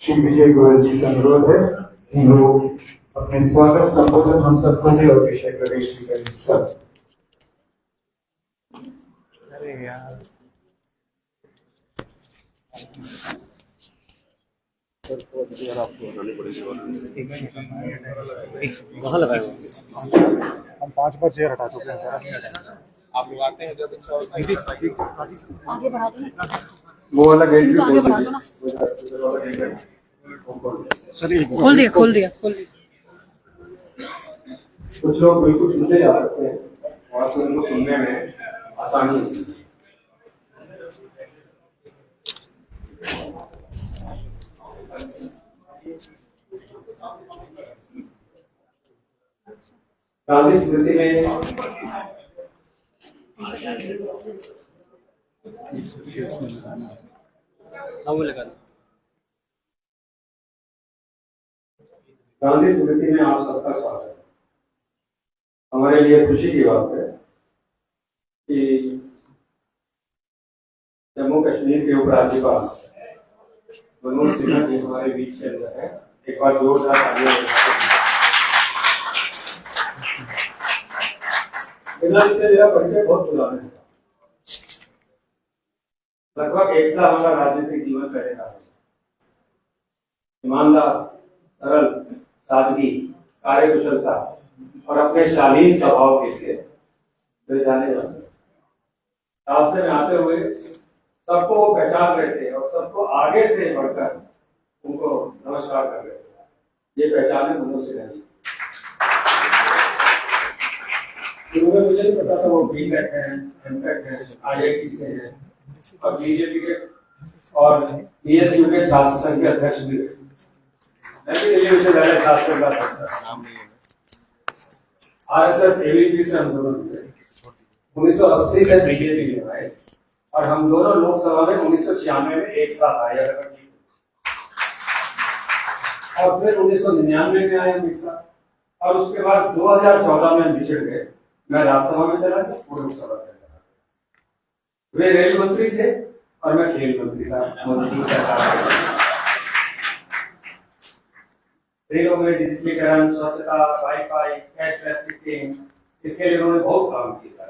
श्री विजय गोयल जी से अनुरोध है कि वो अपने स्वागत संबोधन हम सबको दे और विषय प्रवेश भी करें सब। अरे यार आपको बनानी पड़ेगी कहाँ लगाए हम 5 बार चेयर हटा चुके हैं। आप लोग आते हैं जब आगे बढ़ा दो ना, वो वाला गेट भी आगे बढ़ा दो ना। खोल दिया। कुछ लोग बिल्कुल सुनते जा सकते हैं और फिर उनको सुनने में आसानी होती है। गांधी स्मृति में गांधी स्मृति में आप सबका स्वागत है। हमारे लिए खुशी की बात है कि जम्मू कश्मीर के उपराज्यपाल मनोज सिन्हा जी हमारे बीच चल रहे हैं। एक बार जोरदार तालियां से मेरा परिचय बहुत पुराना है, लगभग 1 साल हमारा राजनीतिक जीवन रहेगा। ईमानदार, सरल, सादगी, कार्यकुशलता और अपने शालीन स्वभाव के लिए वे जाने जाते हैं। रास्ते में आते हुए सबको वो पहचान रहे थे और सबको आगे से बढ़कर उनको नमस्कार कर रहे थे। ये पहचान है मनोज सिन्हा जी। मुझे नहीं पता था वो बीटेक है, एमटेक है, IIT से है और बीजेपी के और BSU के छात्र संघ के अध्यक्ष भी रहे। मैं भी टेलीविजन वाले छात्र का नाम नहीं है। RSS AVP से हम दोनों 1980 से बीजेपी में आए और हम दोनों लोकसभा में 1996 में एक साथ आए और फिर 1999 में आए हम एक साथ और उसके बाद 2014 में हम बिछड़ गए। मैं राज्यसभा में चला गया, वो लोकसभा में चला गया। वे रेल मंत्री थे और मैं खेल मंत्री था। मोदी की सरकार रेलों में डिजिटलीकरण, स्वच्छता, वाईफाई, कैशलेस टिकटिंग, इसके लिए उन्होंने बहुत काम किया।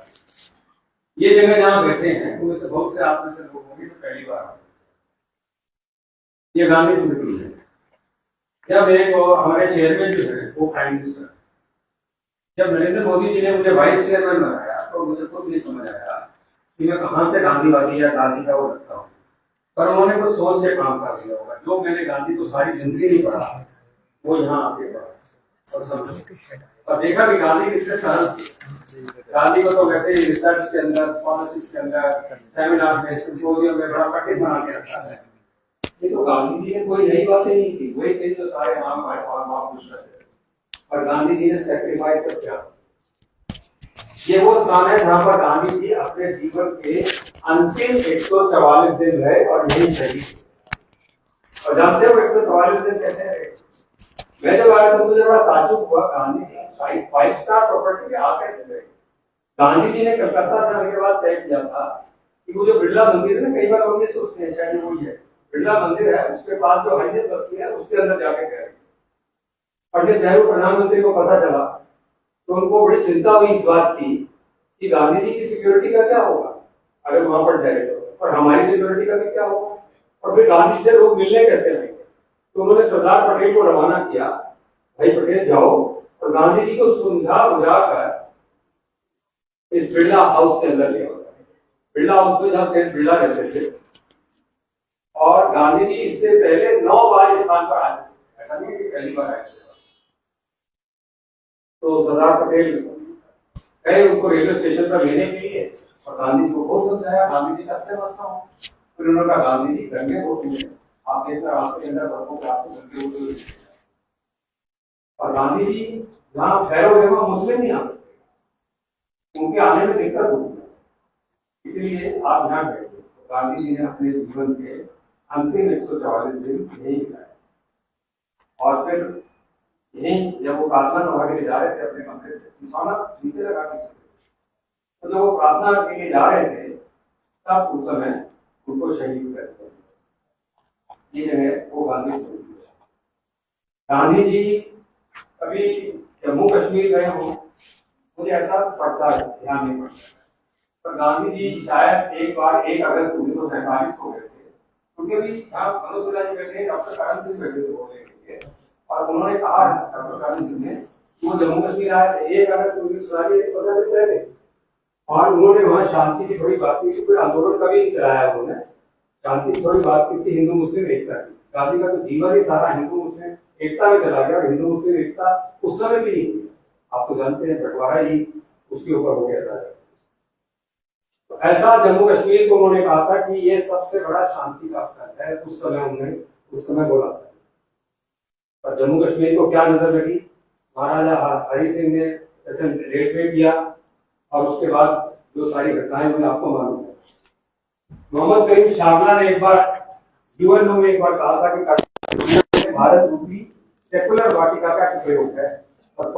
ये जगह जहां बैठे हैं उनमें से बहुत से आप में से लोग होंगे तो पहली बार आए। ये गांधी स्मृति है। क्या मेरे को हमारे चेयरमैन जो है वो प्राइम मिनिस्टर, जब नरेंद्र मोदी जी ने मुझे वाइस चेयरमैन बनाया तो मुझे खुद नहीं समझ आया कि मैं कहां से गांधीवादी या गांधी का वो रखता हूँ, पर उन्होंने कुछ सोच के काम कर दिया होगा। जो मैंने गांधी को सारी जिंदगी नहीं पढ़ा वो यहाँ आके पढ़ा और समझा और देखा कि गांधी कितने सरल थे। गांधी को तो वैसे ही रिसर्च के अंदर, स्कॉलरशिप के अंदर, सेमिनार में, सिम्पोजियम में बड़ा कठिन बना के रखा है। ये तो गांधी जी ने कोई नई बातें नहीं की, वही थी जो सारे आम पूछ रहे थे और गांधी जी ने सेक्रीफाइस कर दिया। ये वो स्थान है जहां पर गांधी जी अपने जीवन के अंतिम 144 दिन रहे और यही शहीद। और जानते हो 144 दिन कैसे रहे? मैं जब आया तो मुझे बड़ा ताज्जुब हुआ, गांधी जी 5 स्टार प्रॉपर्टी पे आ कैसे गए? गांधी जी ने कलकत्ता से आने के बाद तय किया था कि वो जो बिरला मंदिर है ना, कई बार लोग ये सोचते हैं शायद वही है बिरला मंदिर है, उसके पास जो हरिजन बस्ती है उसके अंदर जाके गए। पंडित नेहरू प्रधानमंत्री को पता चला तो उनको बड़ी चिंता हुई इस बात की कि गांधी जी की सिक्योरिटी का क्या होगा अगर वहां पर जाए तो, और हमारी सिक्योरिटी का भी क्या होगा, और फिर गांधी से लोग मिलने कैसे आएंगे। तो उन्होंने सरदार पटेल को रवाना किया, भाई पटेल जाओ और गांधी जी को सुलझा बुझाकर इस बिरला हाउस के अंदर ले आओ। बिरला हाउस में जहां सेठ बिरला रहते थे और गांधी जी इससे पहले 9 बार इस स्थान पर आए थे, ऐसा नहीं कि पहली बार आए थे। तो सरदार पटेल गए उनको रेलवे स्टेशन पर लेने के लिए और गांधी जी को बहुत समझाया, गांधी जी का समझता हूँ। फिर उन्होंने कहा गांधी जी घर में होते हैं, आप देखकर रास्ते के अंदर सड़कों पर आपको गंदे होते हुए और गांधी जी जहाँ ठहरे हुए वहां मुस्लिम नहीं आ सकते, उनके आने में दिक्कत होती है, इसलिए आप यहाँ बैठे। तो गांधी जी ने अपने जीवन के अंतिम 144 दिन यही बिताए और फिर यही जब वो प्रार्थना सभा के लिए जा रहे थे अपने कमरे से, नीचे लगा के तो जब वो प्रार्थना के लिए जा रहे थे तब उस समय उनको शहीद कर दिया। ये जगह वो गांधी गांधी जी कभी जम्मू कश्मीर गए हो, मुझे ऐसा पड़ता है, ध्यान नहीं पड़ता, पर गांधी जी शायद एक बार 1 अगस्त 1947 को गए थे, क्योंकि अभी यहाँ मनोज सिन्हा जी बैठे, डॉक्टर करण सिंह बैठे थे बोलने के लिए, और उन्होंने कहा डॉक्टर करण सिंह ने वो जम्मू कश्मीर आए थे 1 अगस्त 1947 15 दिन पहले, और उन्होंने वहाँ शांति की थोड़ी बात की, कोई आंदोलन कभी नहीं चलाया उन्होंने, शांति की थोड़ी बात की थी, हिंदू मुस्लिम एकता की। गांधी का तो जीवन ही सारा हिंदू मुस्लिम एकता में चला गया, हिंदू मुस्लिम एकता उस समय भी नहीं थी, आप तो जानते हैं बंटवारा ही उसके ऊपर हो गया था। तो ऐसा जम्मू कश्मीर को उन्होंने कहा था कि ये सबसे बड़ा शांति का स्थल है, उस समय उन्होंने उस समय बोला था। पर जम्मू कश्मीर को क्या नजर लगी, महाराजा हरि सिंह ने रेड में किया, और उसके बाद जो सारी घटनाएं हुई आपको मालूम है। मोहम्मद करीम शाहजहां ने एक बार यूएन में एक बार कहा था कि भारत रूपी सेकुलर वाटिका का प्रयोग है, और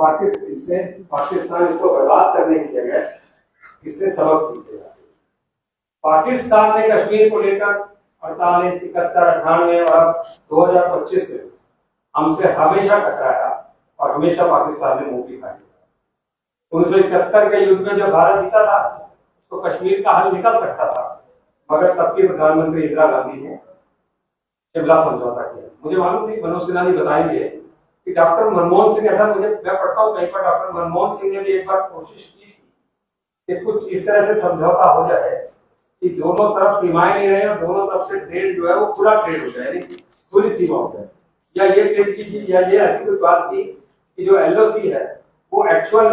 पाकिस्तान इसको बर्बाद करने की जगह इससे सबक सीखेगा। पाकिस्तान ने कश्मीर को लेकर 48, 71, 98 और 2025 में हमसे हमेशा टकराया, और हमेशा पाकिस्तान ने मुंह दिखाई। 1971 के युद्ध में जब भारत जीता था तो कश्मीर का हल निकल सकता था, मगर तब की प्रधानमंत्री इंदिरा गांधी ने शिमला समझौता किया। मुझे मालूम नहीं, मनोज सिन्हा जी बताएंगे कि डॉक्टर मनमोहन सिंह, ऐसा मुझे मैं पढ़ता हूँ कहीं पर, डॉक्टर मनमोहन सिंह ने भी एक बार कोशिश की थी कि कुछ इस तरह से समझौता हो जाए कि दोनों तरफ सीमाएं नहीं रहे और दोनों तरफ से ट्रेड जो है वो खुला ट्रेड हो जाए, यानी कि खुली सीमा हो जाए, या ये ट्रेड की, या ये ऐसी कोई बात की कि जो एलओसी है वो एक्चुअल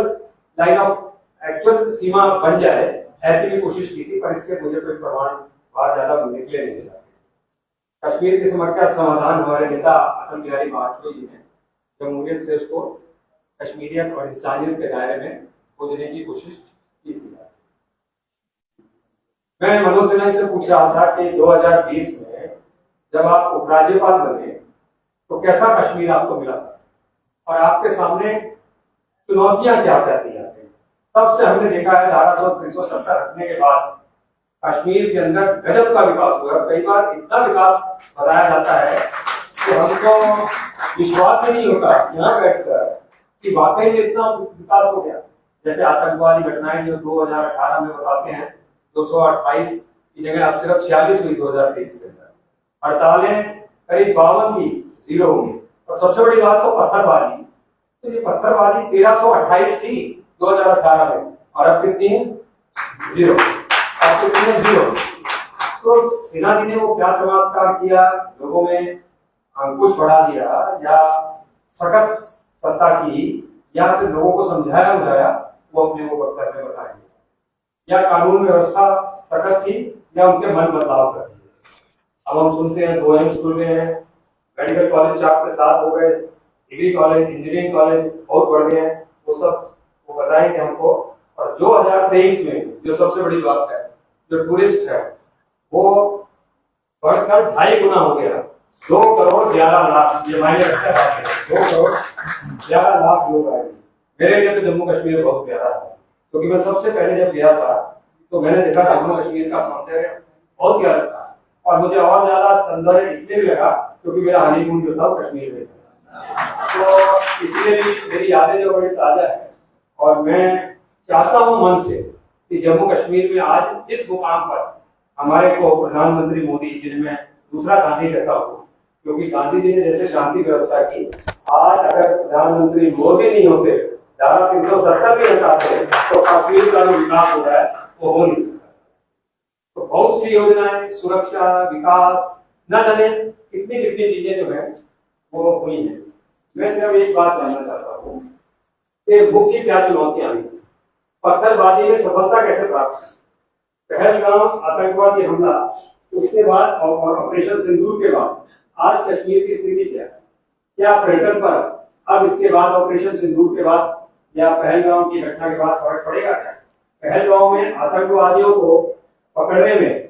लाइन ऑफ एक्चुअल सीमा बन जाए, ऐसी भी कोशिश की थी, पर इसके मुझे कोई प्रमाण बाहर ज्यादा निकले नहीं जाते। कश्मीर की समस्या का समाधान हमारे नेता अटल बिहारी वाजपेयी ने जमहूरियत से उसको कश्मीरियत और इंसानियत के दायरे में खोजने की कोशिश की थी। मैं मनोज सिन्हा से पूछ रहा था कि 2020 में जब आप उपराज्यपाल बने तो कैसा कश्मीर आपको मिला था, और आपके सामने चुनौतियां क्या क्या थी। तब से हमने देखा है धारा 370 रखने के बाद कश्मीर के अंदर गजब का विकास हुआ। कई बार इतना विकास बताया जाता है कि हमको विश्वास ही नहीं होता यहाँ बैठकर कि वाकई में इतना विकास हो गया। जैसे आतंकवादी घटनाएं जो 2018 में बताते हैं 228 की जगह अब सिर्फ 46 हुई 2023 के अंदर, हड़तालें करीब 52 की 0 हुई, और सबसे बड़ी बात तो पत्थरबाजी, तो ये पत्थरबाजी 1328 थी 2018 में, और अब कितनी है 0, अब कितनी है 0। तो सिन्हा जी ने वो क्या चमत्कार किया, लोगों में अंकुश बढ़ा दिया, या सख्त सत्ता की, या फिर लोगों को समझाया बुझाया, वो अपने वो वक्तव्य में बताएंगे, या कानून व्यवस्था सख्त थी, या उनके मन बदलाव कर दिए। अब हम सुनते हैं 2 एम्स खुल गए हैं, मेडिकल कॉलेज 4 से 7 हो गए, डिग्री कॉलेज, इंजीनियरिंग कॉलेज और बढ़ गए हैं, वो सब वो बताएंगे हमको। और 2023 में जो सबसे बड़ी बात है, जो टूरिस्ट है वो बढ़कर 2.5 गुना हो गया, 2 करोड़ 11 लाख, ये मायने रखता है 2 करोड़ 11 लाख लोग आए। मेरे लिए तो जम्मू कश्मीर बहुत प्यारा है, क्योंकि मैं सबसे पहले जब गया था तो मैंने देखा जम्मू कश्मीर का सौंदर्य बहुत ही अलग था, और मुझे और ज्यादा सौंदर्य इसलिए भी लगा क्योंकि मेरा हनीमून जो था वो कश्मीर में था, तो इसलिए भी मेरी यादें जो बड़ी ताजा है। और मैं चाहता हूं मन से कि जम्मू कश्मीर में आज इस मुकाम पर हमारे को प्रधानमंत्री मोदी, जिनमें दूसरा गांधी कहता हूं, क्योंकि गांधी जी ने जैसे शांति व्यवस्था की, आज अगर प्रधानमंत्री मोदी नहीं होते, धारा 370 भी हटाते, तो कश्मीर का जो विकास हो रहा है वो हो नहीं सकता। तो बहुत सी योजनाएं, सुरक्षा, विकास, न जाने कितनी कितनी चीजें जो है वो हुई है। मैं सिर्फ एक बात जानना चाहता हूँ कि मुख्य क्या चुनौतियां आई, पत्थरबाजी में सफलता कैसे प्राप्त, पहलगाम आतंकवादी हमला, उसके बाद और ऑपरेशन सिंदूर के बाद आज कश्मीर की स्थिति क्या है, क्या पर्यटन पर अब इसके बाद ऑपरेशन सिंदूर के बाद या पहलगाम की घटना के बाद फर्क पड़ेगा क्या? पहलगाम में आतंकवादियों को पकड़ने में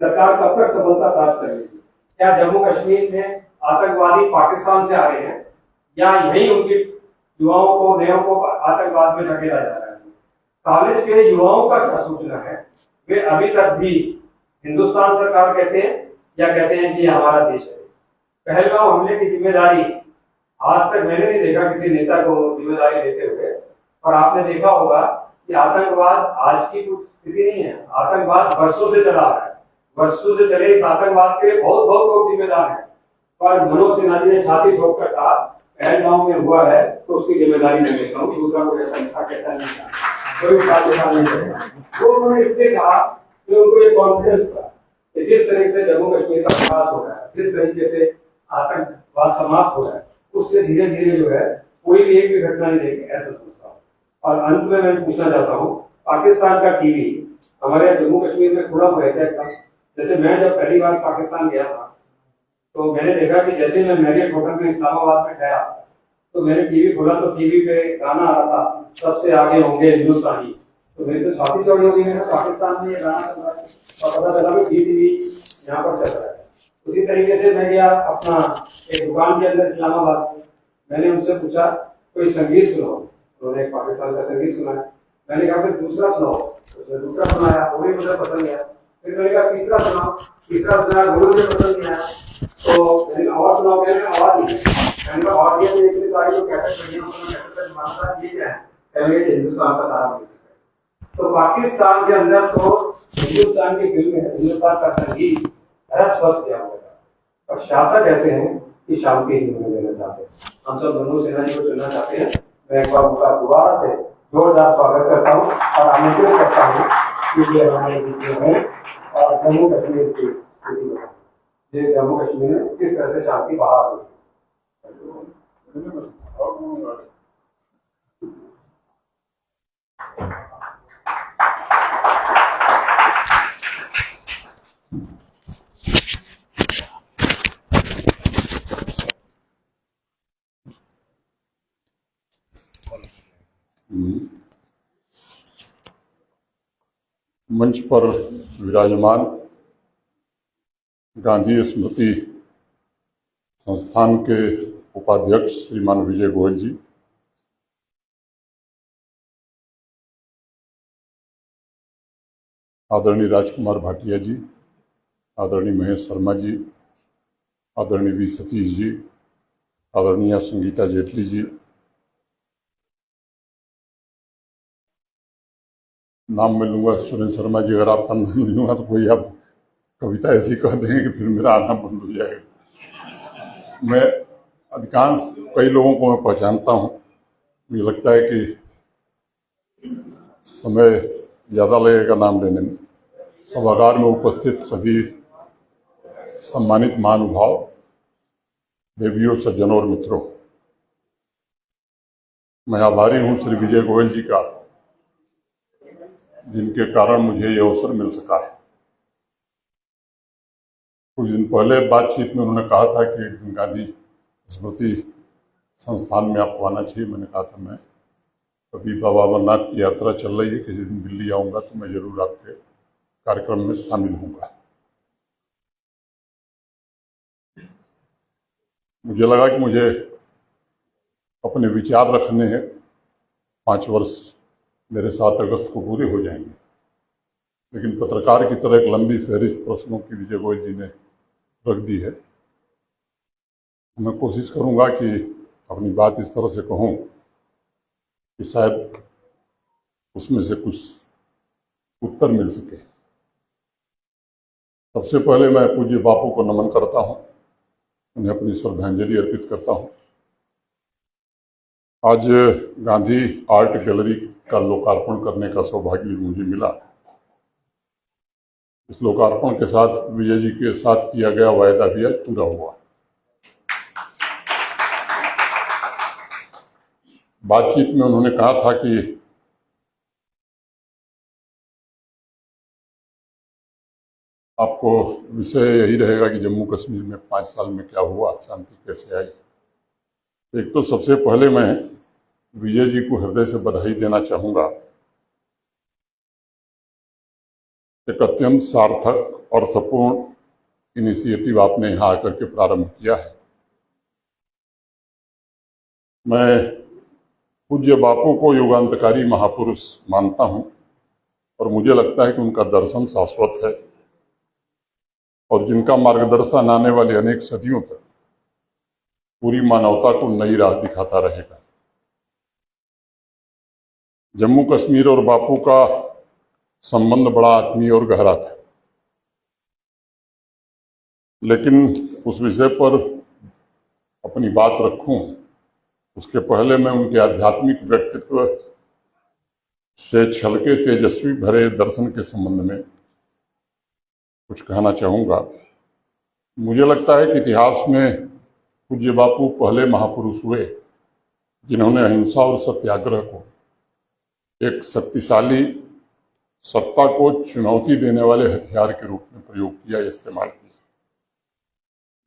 सरकार कब तक सफलता प्राप्त करेगी? क्या जम्मू कश्मीर में आतंकवादी पाकिस्तान से आ रहे हैं, या यही उनके युवाओं को, नयों को आतंकवाद में धकेला जा रहा है? कॉलेज के युवाओं का क्या सूचना है? वे अभी तक भी हिंदुस्तान सरकार कहते हैं या कहते हैं कि हमारा देश है? पहलगाम हमले की जिम्मेदारी आज तक मैंने नहीं देखा किसी नेता को जिम्मेदारी देते हुए। और आपने देखा होगा कि आतंकवाद आज की कुछ स्थिति नहीं है, आतंकवाद वर्षों से चला आ रहा है। वर्षों से चले इस आतंकवाद के बहुत बहुत लोग जिम्मेदार हैं। पर मनोज सिन्हा जी ने छाती ठोक कर कहा पहलगांव में हुआ है तो उसकी जिम्मेदारी मैं लेता हूँ, दूसरा कोई ऐसा लिखा कहता नहीं था, कोई बात नहीं करेगा। वो उन्होंने इसलिए कहा कि उनको ये कॉन्फिडेंस था कि जिस तरह से जम्मू कश्मीर का विकास हो रहा है, जिस तरीके से आतंकवाद समाप्त हो रहा है, उससे धीरे धीरे जो है कोई भी एक भी घटना नहीं देगी, ऐसा सोचता हूँ। और अंत में मैं पूछना चाहता हूँ, पाकिस्तान का टीवी हमारे जम्मू कश्मीर में खुला हुआ है क्या? जैसे मैं जब पहली बार पाकिस्तान गया था तो मैंने देखा कि जैसे मैं मैरियट होटल में इस्लामाबाद में गया तो मैंने टीवी खोला तो टीवी पे गाना आ रहा था, सबसे आगे होंगे हिंदुस्तानी। तो मेरी तो छाती चौड़ी हो गई, मैंने पाकिस्तान में ये गाना चल रहा है और पता चला कि टीवी यहाँ पर चल रहा है। उसी तरीके से मैं गया अपना एक दुकान के अंदर इस्लामाबाद, मैंने उनसे पूछा कोई संगीत सुनाओ, उन्होंने एक पाकिस्तान का संगीत सुनाया। मैंने कहा फिर दूसरा सुनाओ, उसने दूसरा सुनाया, वो भी मुझे पसंद नहीं आया। फिर मैंने कहा तीसरा सुनाओ, तीसरा सुनाया, वो मुझे पसंद नहीं आया। तो मैंने और सुनाओ, मैंने आवाज नहीं, मैंने कहा ऑडियंस में इतनी सारी जो कैसेट बनी है उसमें कैसेट मानता ये क्या है, कहेंगे हिंदुस्तान का सारा म्यूजिक है। तो पाकिस्तान के अंदर तो हिंदुस्तान की फिल्म है, हिंदुस्तान का संगीत हर स्वस्थ किया हुआ है। और शासक ऐसे हैं कि शांति नहीं देना चाहते। हम सब मनोज सिन्हा जी को चुनना चाहते हैं। मैं एक बार उनका दोबारा से जोरदार स्वागत करता हूँ और आमंत्रित करता हूँ कि ये हमारे बीच में है और जम्मू कश्मीर की स्थिति में ये जम्मू कश्मीर में किस तरह से शांति बहाल हुई। मंच पर विराजमान गांधी स्मृति संस्थान के उपाध्यक्ष श्रीमान विजय गोयल जी, आदरणीय राजकुमार भाटिया जी, आदरणीय महेश शर्मा जी, आदरणीय वी सतीश जी, आदरणीय संगीता जेटली जी, नाम मैं लूंगा सुरेंद्र शर्मा जी, अगर आपका नाम नहीं लूंगा तो कोई आप कविता ऐसी कह देंगे कि फिर मेरा आना बंद हो जाएगा। मैं अधिकांश कई लोगों को मैं पहचानता हूँ, मुझे लगता है कि समय ज़्यादा लगेगा नाम लेने में। सभागार में उपस्थित सभी सम्मानित महानुभाव, देवियों, सज्जनों और मित्रों, मैं आभारी हूँ श्री विजय गोयल जी का, जिनके कारण मुझे ये अवसर मिल सका है। कुछ दिन पहले बातचीत में उन्होंने कहा था कि एक दिन गांधी स्मृति संस्थान में आपको आना चाहिए। मैंने कहा था मैं अभी बाबा अमरनाथ की यात्रा चल रही है, किसी दिन दिल्ली आऊँगा तो मैं जरूर आपके कार्यक्रम में शामिल होऊंगा। मुझे लगा कि मुझे अपने विचार रखने हैं। 5 वर्ष मेरे 7 अगस्त को पूरे हो जाएंगे, लेकिन पत्रकार की तरह एक लंबी फहरिस्त प्रश्नों की विजय गोयल जी ने रख दी है। मैं कोशिश करूंगा कि अपनी बात इस तरह से कहूं कि शायद उसमें से कुछ उत्तर मिल सके। सबसे पहले मैं पूज्य बापू को नमन करता हूं, उन्हें अपनी श्रद्धांजलि अर्पित करता हूं। आज गांधी आर्ट गैलरी का लोकार्पण करने का सौभाग्य मुझे मिला। इस लोकार्पण के साथ विजय जी के साथ किया गया वायदा भी आज पूरा हुआ। बातचीत में उन्होंने कहा था कि आपको विषय यही रहेगा कि जम्मू कश्मीर में 5 साल में क्या हुआ, शांति कैसे आई। एक तो सबसे पहले मैं विजय जी को हृदय से बधाई देना चाहूँगा। एक अत्यंत सार्थक अर्थपूर्ण इनिशिएटिव आपने यहाँ आकर के प्रारंभ किया है। मैं पूज्य बापू को युगांतकारी महापुरुष मानता हूँ और मुझे लगता है कि उनका दर्शन शाश्वत है और जिनका मार्गदर्शन आने वाले अनेक सदियों तक पूरी मानवता को नई राह दिखाता रहेगा। जम्मू कश्मीर और बापू का संबंध बड़ा आत्मीय और गहरा था, लेकिन उस विषय पर अपनी बात रखूं उसके पहले मैं उनके आध्यात्मिक व्यक्तित्व से छलके तेजस्वी भरे दर्शन के संबंध में कुछ कहना चाहूँगा। मुझे लगता है कि इतिहास में पूज्य बापू पहले महापुरुष हुए जिन्होंने अहिंसा और सत्याग्रह को एक शक्तिशाली सत्ता को चुनौती देने वाले हथियार के रूप में प्रयोग किया, इस्तेमाल किया।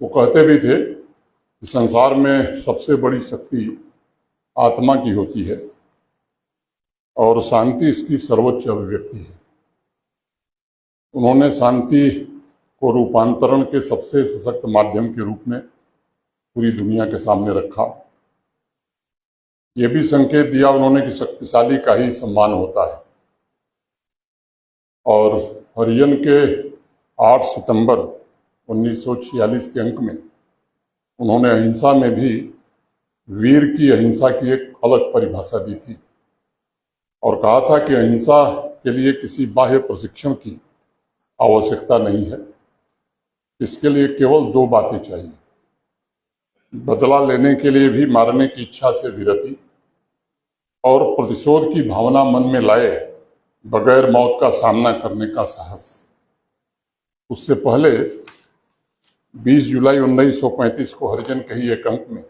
वो कहते भी थे कि संसार में सबसे बड़ी शक्ति आत्मा की होती है और शांति इसकी सर्वोच्च अभिव्यक्ति है। उन्होंने शांति को रूपांतरण के सबसे सशक्त माध्यम के रूप में पूरी दुनिया के सामने रखा। ये भी संकेत दिया उन्होंने कि शक्तिशाली का ही सम्मान होता है। और हरिजन के 8 सितंबर 1946 के अंक में उन्होंने अहिंसा में भी वीर की अहिंसा की एक अलग परिभाषा दी थी और कहा था कि अहिंसा के लिए किसी बाह्य प्रशिक्षण की आवश्यकता नहीं है। इसके लिए केवल 2 बातें चाहिए, बदला लेने के लिए भी मारने की इच्छा से विरति और प्रतिशोध की भावना मन में लाए बगैर मौत का सामना करने का साहस। उससे पहले 20 जुलाई 1935 को हरिजन के ही एक अंक में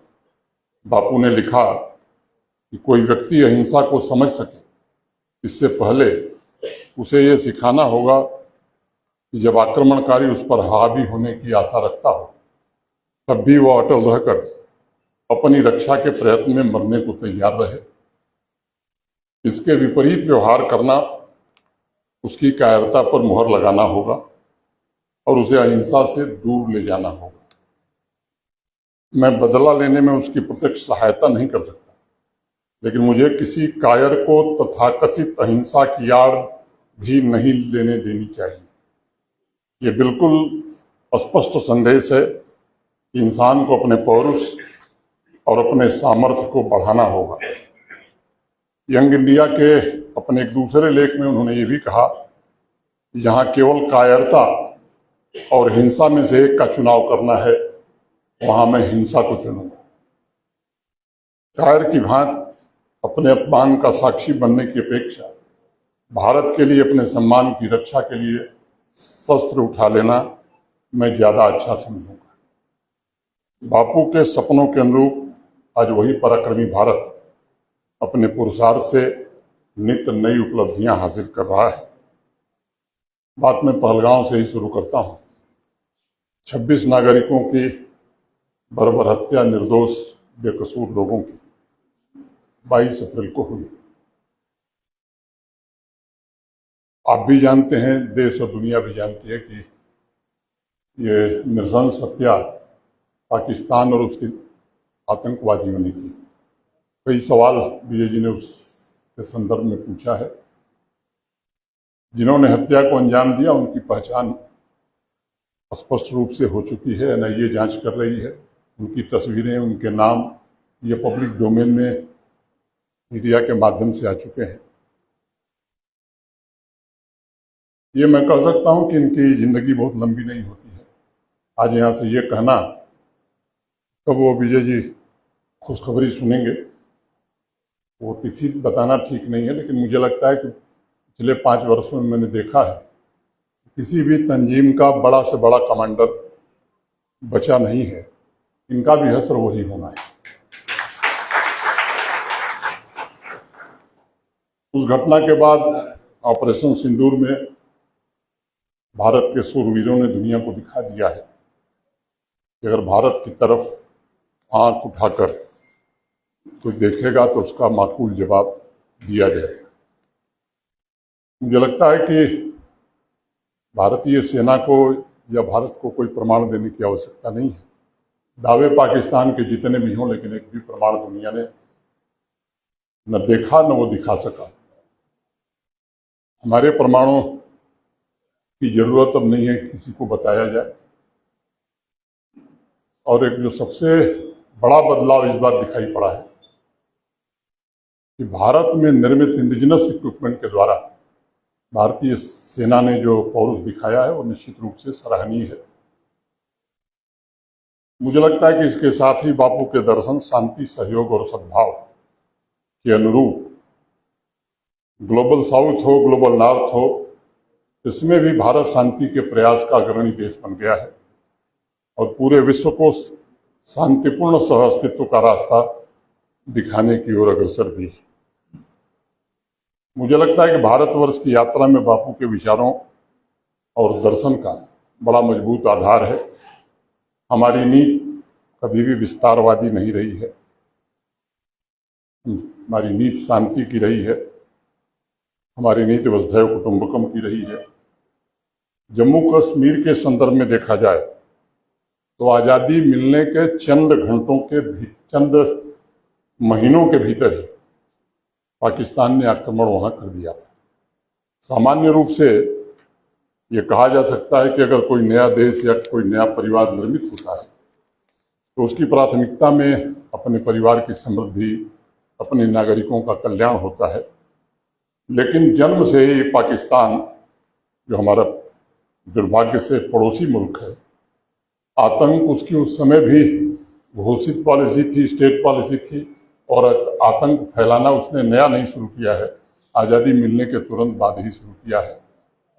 बापू ने लिखा कि कोई व्यक्ति अहिंसा को समझ सके इससे पहले उसे ये सिखाना होगा कि जब आक्रमणकारी उस पर हावी होने की आशा रखता हो तब भी वह अटल रहकर अपनी रक्षा के प्रयत्न में मरने को तैयार रहे। इसके विपरीत व्यवहार करना उसकी कायरता पर मुहर लगाना होगा और उसे अहिंसा से दूर ले जाना होगा। मैं बदला लेने में उसकी प्रत्यक्ष सहायता नहीं कर सकता, लेकिन मुझे किसी कायर को तथाकथित अहिंसा की आड़ भी नहीं लेने देनी चाहिए। ये बिल्कुल स्पष्ट संदेश है कि इंसान को अपने पौरुष और अपने सामर्थ्य को बढ़ाना होगा। यंग इंडिया के अपने एक दूसरे लेख में उन्होंने ये भी कहा कि जहाँ केवल कायरता और हिंसा में से एक का चुनाव करना है वहां मैं हिंसा को चुनूंगा। कायर की भांति अपने अपमान का साक्षी बनने की अपेक्षा भारत के लिए अपने सम्मान की रक्षा के लिए शस्त्र उठा लेना मैं ज्यादा अच्छा समझूंगा। बापू के सपनों के अनुरूप आज वही पराक्रमी भारत अपने पुरुषार्थ से नित्य नई उपलब्धियां हासिल कर रहा है। बात मैं पहलगांव से ही शुरू करता हूं। 26 नागरिकों की बर्बर हत्या निर्दोष बेकसूर लोगों की 22 अप्रैल को हुई। आप भी जानते हैं, देश और दुनिया भी जानती है कि ये नृशंस हत्या पाकिस्तान और उसके आतंकवादियों ने की। कई सवाल विजय जी ने उसके संदर्भ में पूछा है। जिन्होंने हत्या को अंजाम दिया उनकी पहचान स्पष्ट रूप से हो चुकी है, एनआईए जांच कर रही है। उनकी तस्वीरें, उनके नाम ये पब्लिक डोमेन में मीडिया के माध्यम से आ चुके हैं। ये मैं कह सकता हूं कि इनकी जिंदगी बहुत लंबी नहीं होती है। आज यहाँ से ये कहना कब वो विजय जी खुशखबरी सुनेंगे वो तिथि बताना ठीक नहीं है, लेकिन मुझे लगता है कि पिछले 5 वर्षों में मैंने देखा है किसी भी तंजीम का बड़ा से बड़ा कमांडर बचा नहीं है। इनका भी हश्र वही होना है। उस घटना के बाद ऑपरेशन सिंदूर में भारत के शूरवीरों ने दुनिया को दिखा दिया है कि अगर भारत की तरफ आंख उठाकर कोई देखेगा तो उसका माकूल जवाब दिया जाएगा। मुझे लगता है कि भारतीय सेना को या भारत को कोई प्रमाण देने की आवश्यकता नहीं है। दावे पाकिस्तान के जितने भी हों, लेकिन एक भी प्रमाण दुनिया ने न देखा न वो दिखा सका। हमारे प्रमाणों की जरूरत अब नहीं है किसी को बताया जाए। और एक जो सबसे बड़ा बदलाव इस बार दिखाई पड़ा है कि भारत में निर्मित इंडिजिनस इक्विपमेंट के द्वारा भारतीय सेना ने जो पौरुष दिखाया है वो निश्चित रूप से सराहनीय है। मुझे लगता है कि इसके साथ ही बापू के दर्शन शांति, सहयोग और सद्भाव के अनुरूप ग्लोबल साउथ हो, ग्लोबल नॉर्थ हो, इसमें भी भारत शांति के प्रयास का अग्रणी देश बन गया है और पूरे विश्व को शांतिपूर्ण सह अस्तित्व का रास्ता दिखाने की ओर अग्रसर भी है। मुझे लगता है कि भारतवर्ष की यात्रा में बापू के विचारों और दर्शन का बड़ा मजबूत आधार है। हमारी नीति कभी भी विस्तारवादी नहीं रही है, हमारी नीति शांति की रही है, हमारी नीति वसुधैव कुटुंबकम की रही है। जम्मू कश्मीर के संदर्भ में देखा जाए तो आज़ादी मिलने के चंद महीनों के भीतर ही पाकिस्तान ने आक्रमण वहां कर दिया था। सामान्य रूप से ये कहा जा सकता है कि अगर कोई नया देश या कोई नया परिवार निर्मित होता है तो उसकी प्राथमिकता में अपने परिवार की समृद्धि, अपने नागरिकों का कल्याण होता है। लेकिन जन्म से ही पाकिस्तान, जो हमारा दुर्भाग्य से पड़ोसी मुल्क है, आतंक उसकी उस समय भी घोषित पॉलिसी थी, स्टेट पॉलिसी थी, और आतंक फैलाना उसने नया नहीं शुरू किया है, आज़ादी मिलने के तुरंत बाद ही शुरू किया है,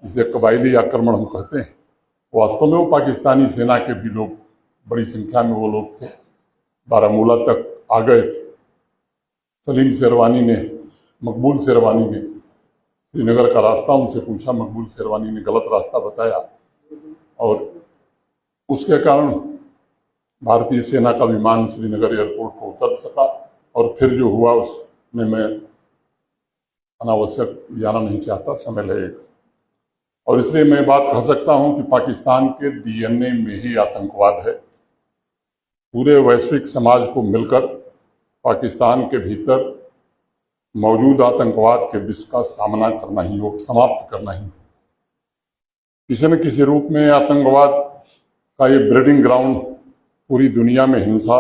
जिसे कबायली आक्रमण हम कहते हैं। वास्तव में वो पाकिस्तानी सेना के भी लोग, बड़ी संख्या में वो लोग थे, बारामूला तक आ गए थे। सलीम शेरवानी ने, मकबूल शेरवानी ने श्रीनगर का रास्ता उनसे पूछा, मकबूल शेरवानी ने गलत रास्ता बताया और उसके कारण भारतीय सेना का विमान श्रीनगर एयरपोर्ट को उतर सका। और फिर जो हुआ उसमें मैं अनावश्यक जाना नहीं चाहता, समय लगेगा। और इसलिए मैं बात कह सकता हूं कि पाकिस्तान के डीएनए में ही आतंकवाद है। पूरे वैश्विक समाज को मिलकर पाकिस्तान के भीतर मौजूद आतंकवाद के विष का सामना करना ही हो, समाप्त करना ही हो। किसी न किसी रूप में आतंकवाद का ये ब्रीडिंग ग्राउंड पूरी दुनिया में हिंसा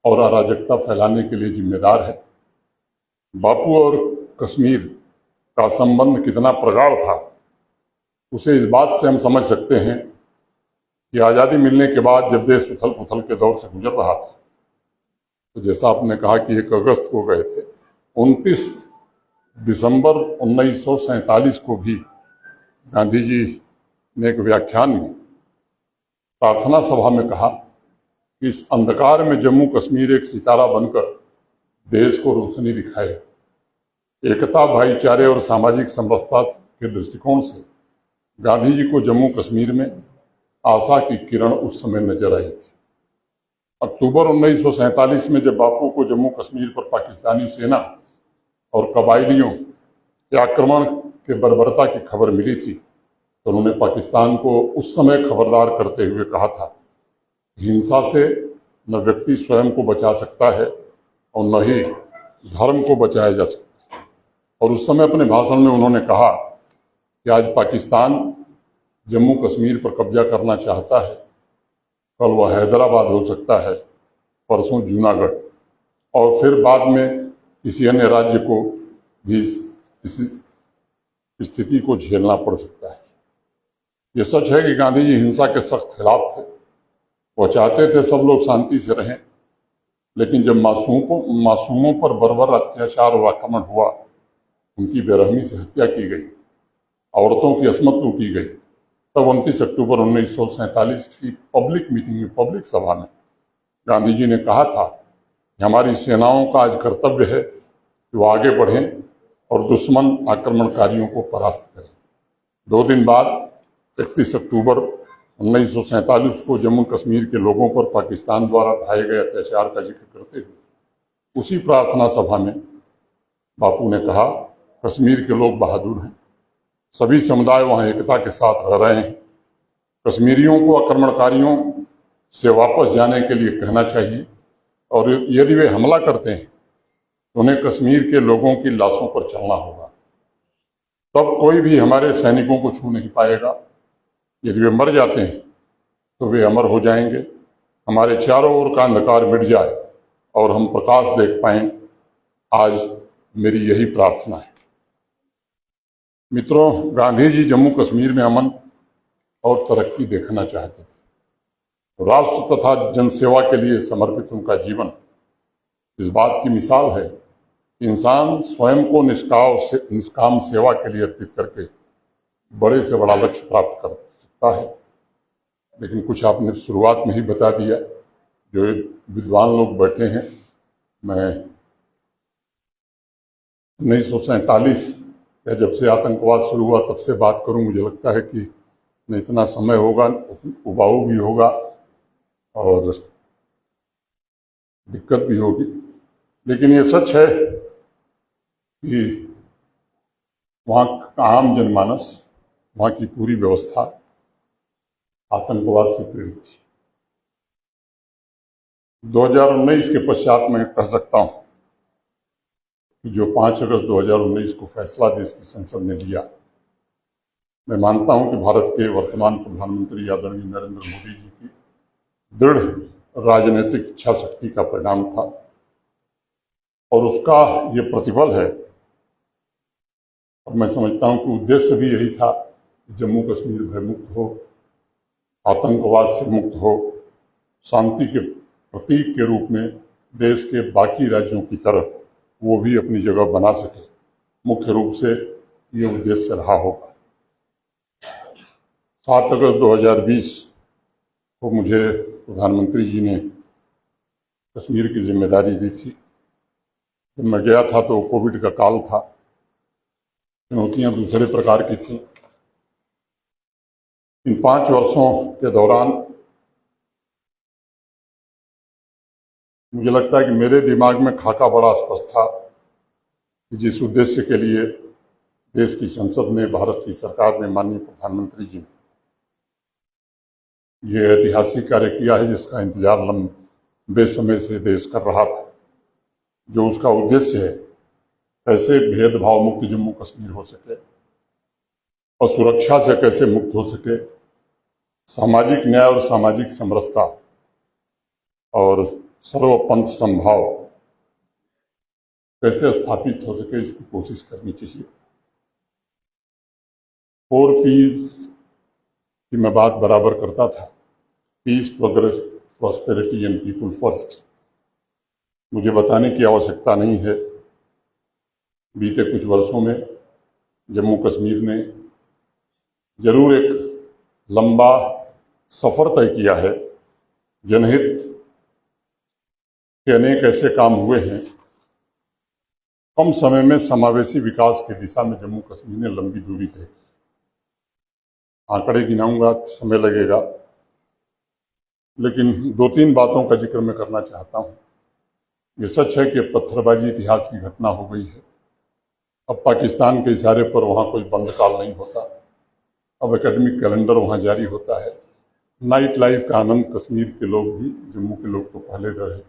और अराजकता फैलाने के लिए जिम्मेदार है। बापू और कश्मीर का संबंध कितना प्रगाढ़ था उसे इस बात से हम समझ सकते हैं कि आज़ादी मिलने के बाद जब देश उथल पुथल के दौर से गुजर रहा था, तो जैसा आपने कहा कि 1 अगस्त को गए थे, 29 दिसंबर 1947 को भी गांधी जी ने एक व्याख्यान में प्रार्थना सभा में कहा कि इस अंधकार में जम्मू कश्मीर एक सितारा बनकर देश को रोशनी दिखाए। एकता, भाईचारे और सामाजिक समरसता के दृष्टिकोण से गांधी जी को जम्मू कश्मीर में आशा की किरण उस समय नजर आई थी। अक्टूबर 1947 में जब बापू को जम्मू कश्मीर पर पाकिस्तानी सेना और कबायलियों के आक्रमण के बर्बरता की खबर मिली थी, तो उन्होंने पाकिस्तान को उस समय खबरदार करते हुए कहा था, हिंसा से न व्यक्ति स्वयं को बचा सकता है और न ही धर्म को बचाया जा सकता है। और उस समय अपने भाषण में उन्होंने कहा कि आज पाकिस्तान जम्मू कश्मीर पर कब्जा करना चाहता है, कल वह हैदराबाद हो सकता है, परसों जूनागढ़, और फिर बाद में किसी अन्य राज्य को भी इस स्थिति को झेलना पड़ सकता है। ये सच है कि गांधी जी हिंसा के सख्त खिलाफ थे। वो चाहते थे सब लोग शांति से रहें, लेकिन जब मासूमों पर बर्बर अत्याचार और आक्रमण हुआ, उनकी बेरहमी से हत्या की गई, औरतों की असमत लूटी गई, तब 29 अक्टूबर 1947 की पब्लिक मीटिंग में, पब्लिक सभा में गांधी जी ने कहा था कि हमारी सेनाओं का आज कर्तव्य है कि वो आगे बढ़ें और दुश्मन आक्रमणकारियों को परास्त करें। 2 दिन बाद 31 अक्टूबर 1947 को जम्मू कश्मीर के लोगों पर पाकिस्तान द्वारा ढाए गए अत्याचार का जिक्र करते हुए उसी प्रार्थना सभा में बापू ने कहा, कश्मीर के लोग बहादुर हैं, सभी समुदाय वहां एकता के साथ रह रहे हैं। कश्मीरियों को आक्रमणकारियों से वापस जाने के लिए कहना चाहिए, और यदि वे हमला करते हैं तो उन्हें कश्मीर के लोगों की लाशों पर चलना होगा। तब कोई भी हमारे सैनिकों को छू नहीं पाएगा। यदि वे मर जाते हैं तो वे अमर हो जाएंगे, हमारे चारों ओर का अंधकार मिट जाए और हम प्रकाश देख पाएं, आज मेरी यही प्रार्थना है। मित्रों, गांधी जी जम्मू कश्मीर में अमन और तरक्की देखना चाहते थे। राष्ट्र तथा जनसेवा के लिए समर्पित उनका जीवन इस बात की मिसाल है कि इंसान स्वयं को निष्काम सेवा के लिए अर्पित करके बड़े से बड़ा लक्ष्य प्राप्त कर सकता है। लेकिन कुछ आपने शुरुआत में ही बता दिया, जो विद्वान लोग बैठे हैं, मैं 1947 या जब से आतंकवाद शुरू हुआ तब से बात करूं, मुझे लगता है कि न इतना समय होगा, उबाऊ भी होगा और दिक्कत भी होगी। लेकिन ये सच है कि वहाँ का आम जनमानस, वहाँ की पूरी व्यवस्था आतंकवाद से पीड़ित थी। 2019 के पश्चात मैं कह सकता हूँ कि जो 5 अगस्त 2019 को फैसला देश की संसद ने लिया, मैं मानता हूं कि भारत के वर्तमान प्रधानमंत्री आदरणीय नरेंद्र मोदी जी की दृढ़ राजनीतिक इच्छा शक्ति का परिणाम था और उसका ये प्रतिफल है। और मैं समझता हूं कि उद्देश्य भी यही था कि जम्मू कश्मीर भयमुक्त हो, आतंकवाद से मुक्त हो, शांति के प्रतीक के रूप में देश के बाकी राज्यों की तरह वो भी अपनी जगह बना सके। मुख्य रूप से ये उद्देश्य रहा होगा। 7 अगस्त 2020 को मुझे प्रधानमंत्री जी ने कश्मीर की जिम्मेदारी दी थी। जब मैं गया था तो कोविड का काल था, चुनौतियां दूसरे प्रकार की थी। इन 5 वर्षों के दौरान मुझे लगता है कि मेरे दिमाग में खाका बड़ा स्पष्ट था कि जिस उद्देश्य के लिए देश की संसद ने, भारत की सरकार ने, माननीय प्रधानमंत्री जी ने ये ऐतिहासिक कार्य किया है, जिसका इंतजार लंबे समय से देश कर रहा था, जो उसका उद्देश्य है कैसे भेदभाव मुक्त जम्मू कश्मीर हो सके और सुरक्षा से कैसे मुक्त हो सके, सामाजिक न्याय और सामाजिक समरसता और सर्वपंथ संभाव कैसे स्थापित हो सके, इसकी कोशिश करनी चाहिए। 4 पीस की मैं बात बराबर करता था, peace, progress, prosperity and people first. मुझे बताने की आवश्यकता नहीं है, बीते कुछ वर्षों में जम्मू कश्मीर ने जरूर एक लंबा सफर तय किया है। जनहित के अनेक ऐसे काम हुए हैं। कम समय में समावेशी विकास की दिशा में जम्मू कश्मीर ने लंबी दूरी तय की। आंकड़े गिनाऊंगा, समय लगेगा, लेकिन 2-3 बातों का जिक्र मैं करना चाहता हूं। ये सच है कि पत्थरबाजी इतिहास की घटना हो गई है। अब पाकिस्तान के इशारे पर वहां कोई बंद काल नहीं होता। अब एकेडमिक कैलेंडर वहां जारी होता है। नाइट लाइफ का आनंद कश्मीर के लोग भी, जम्मू के लोग तो पहले रहे थे,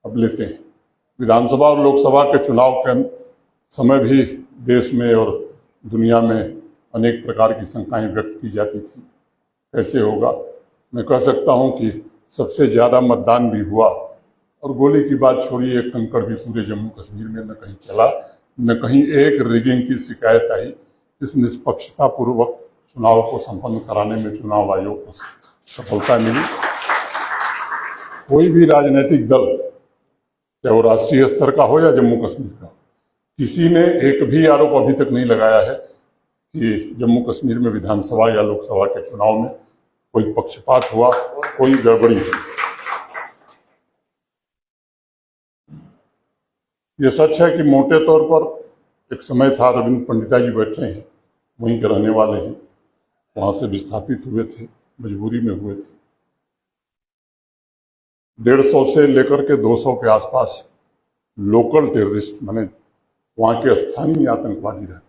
अब लेते हैं। विधानसभा और लोकसभा के चुनाव के समय भी देश में और दुनिया में अनेक प्रकार की शंकाएं व्यक्त की जाती थी, कैसे होगा। मैं कह सकता हूं कि सबसे ज़्यादा मतदान भी हुआ और गोली की बात छोड़िए, एक कंकड़ भी पूरे जम्मू कश्मीर में न कहीं चला, न कहीं एक रिगिंग की शिकायत आई। इस निष्पक्षतापूर्वक चुनाव को संपन्न कराने में चुनाव आयोग को सफलता मिली। कोई भी राजनीतिक दल, चाहे वो राष्ट्रीय स्तर का हो या जम्मू कश्मीर का, किसी ने एक भी आरोप अभी तक नहीं लगाया है कि जम्मू कश्मीर में विधानसभा या लोकसभा के चुनाव में कोई पक्षपात हुआ, कोई गड़बड़ी हुई। ये सच है कि मोटे तौर पर एक समय था, रविंद्र पंडिता जी बैठे हैं, वहीं के रहने वाले हैं, वहां से विस्थापित हुए थे, मजबूरी में हुए थे। 150 से लेकर के 200 के आसपास लोकल टेररिस्ट, माने वहां के स्थानीय आतंकवादी रहते।